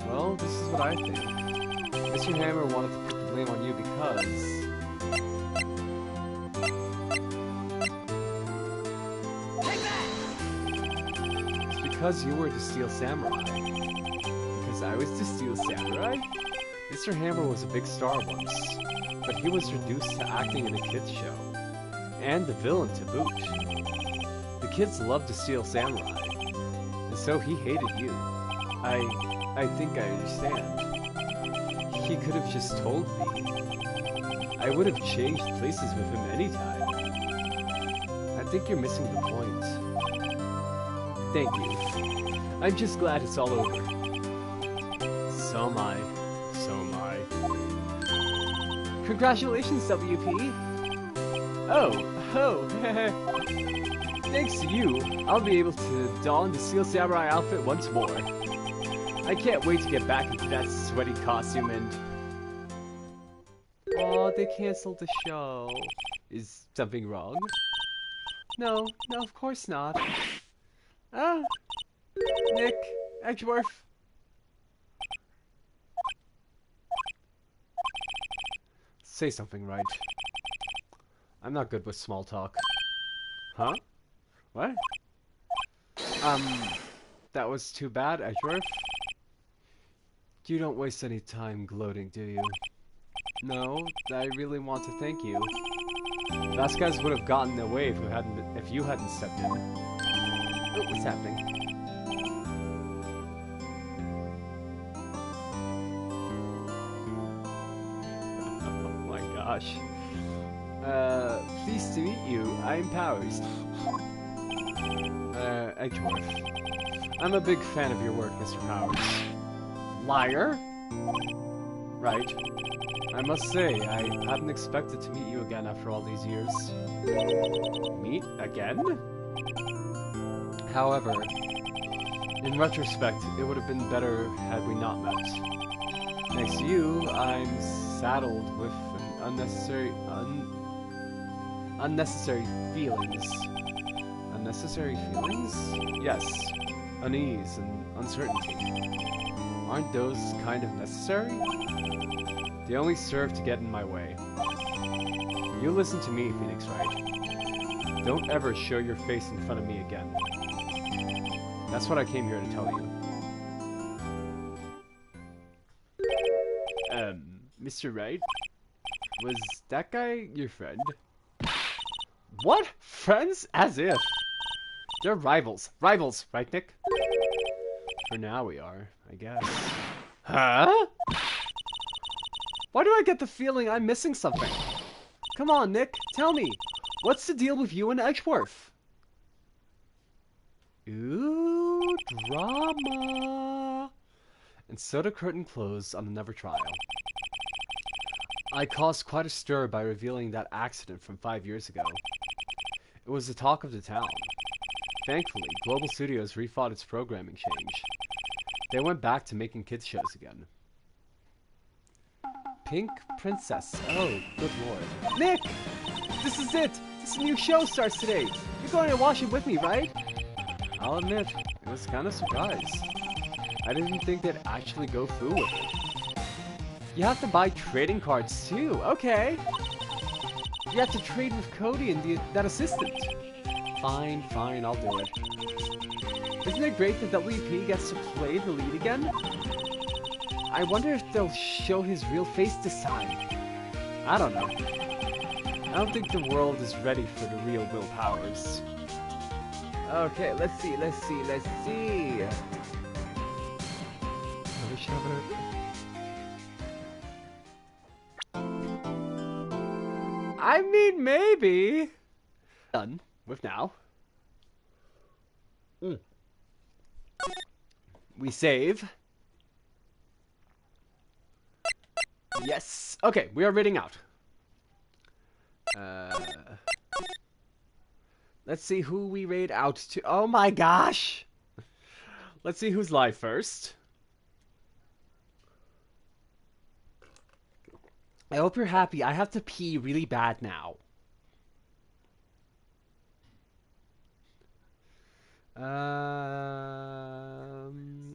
Well, this is what I think. Mr. Hammer wanted to put the blame on you because... It's because you were the Steel Samurai. Because I was the Steel Samurai? Mr. Hammer was a big star once, but he was reduced to acting in a kids show. And the villain to boot. The kids loved the Steel Samurai, and so he hated you. I think I understand. He could have just told me. I would have changed places with him anytime. I think you're missing the point. Thank you. I'm just glad it's all over. So am I. So am I. Congratulations, WP! Oh, thanks to you, I'll be able to don the Steel Samurai outfit once more. I can't wait to get back into that sweaty costume and... Oh, they canceled the show. Is something wrong? No, of course not. Ah, Nick, Edgeworth. Say something, right? I'm not good with small talk. Huh? What? That was too bad, Edgeworth. You don't waste any time gloating, do you? No, I really want to thank you. Vasquez would have gotten away if you hadn't stepped in. Oh, what's happening? Oh my gosh. Pleased to meet you. I'm Powers. Edgeworth. I'm a big fan of your work, Mr. Powers. Liar? Right. I must say, I hadn't expected to meet you again after all these years. Meet again? However, in retrospect, it would have been better had we not met. Thanks to you, I'm saddled with an unnecessary feelings. Unnecessary feelings? Yes. Unease and uncertainty. Aren't those kind of necessary? They only serve to get in my way. You listen to me, Phoenix Wright. Don't ever show your face in front of me again. That's what I came here to tell you. Mr. Wright? Was that guy your friend? What? Friends? As if. They're rivals. Rivals, right, Nick? For now we are, I guess. Huh? Why do I get the feeling I'm missing something? Come on, Nick, tell me. What's the deal with you and Edgeworth? Ooh, drama. And so the curtain closed on another trial. I caused quite a stir by revealing that accident from 5 years ago. It was the talk of the town. Thankfully, Global Studios rethought its programming change. They went back to making kids shows again. Pink Princess. Oh, good lord. Nick! This is it! This new show starts today! You're going to watch it with me, right? I'll admit, it was kind of surprised. I didn't think they'd actually go through with it. You have to buy trading cards too, okay. You have to trade with Cody and that assistant. Fine, I'll do it. Isn't it great that WP gets to play the lead again? I wonder if they'll show his real face this time. I don't know. I don't think the world is ready for the real Will Powers. Okay, let's see. I mean, maybe. Done with now. We save. Yes. Okay, we are reading out. Let's see who we raid out to. Oh my gosh! Let's see who's live first. I hope you're happy. I have to pee really bad now.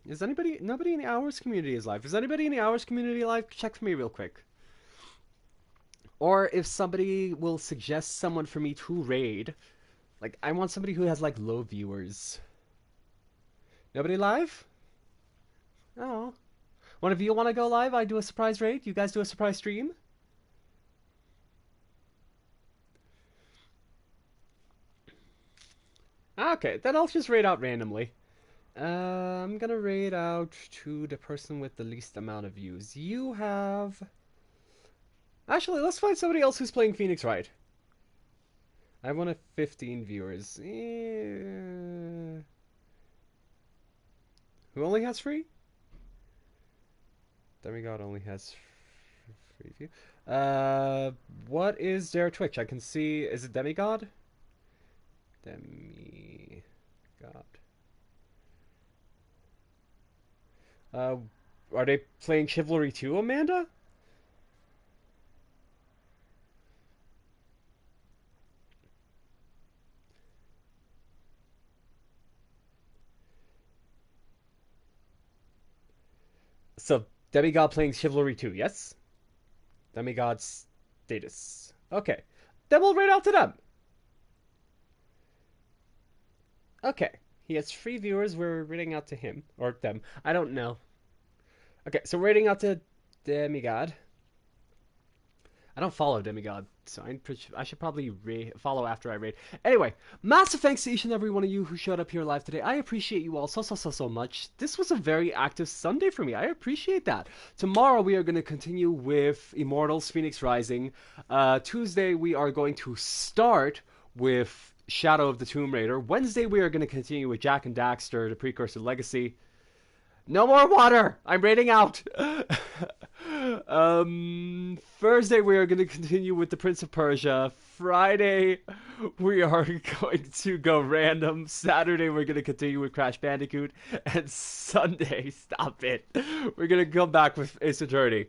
Is nobody in the Hours community is live? Is anybody in the Hours community live? Check for me real quick. Or if somebody will suggest someone for me to raid. Like, I want somebody who has, like, low viewers. Nobody live? Oh. One of you want to go live? I do a surprise raid? You guys do a surprise stream? Okay, then I'll just raid out randomly. I'm gonna raid out to the person with the least amount of views. You have... Actually, let's find somebody else who's playing Phoenix Wright. I have one of 15 viewers. Who only has free? Demigod only has free view. What is their Twitch? I can see... Is it Demigod? Demigod. Are they playing Chivalry 2, Amanda? So, Demigod playing Chivalry 2, yes? Demigod status. Okay. Then we'll raid out to them. Okay. He has free viewers. We're raiding out to him. Or them. I don't know. Okay, so we're raiding out to Demigod. I don't follow Demigod, so I should probably follow after I raid. Anyway, massive thanks to each and every one of you who showed up here live today. I appreciate you all so much. This was a very active Sunday for me. I appreciate that. Tomorrow we are going to continue with Immortals Phoenix Rising. Tuesday we are going to start with Shadow of the Tomb Raider. Wednesday we are going to continue with Jak and Daxter, the Precursor Legacy. No more water! I'm raiding out! Thursday we are going to continue with the Prince of Persia. Friday we are going to go random. Saturday we're going to continue with Crash Bandicoot. And Sunday, stop it, we're going to come back with Ace Attorney.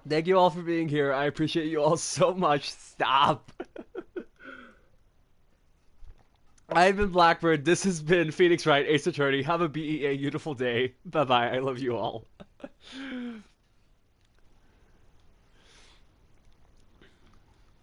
Thank you all for being here. I appreciate you all so much. Stop. I've been Blackbird. This has been Phoenix Wright, Ace Attorney. Have a beautiful day. Bye-bye. I love you all.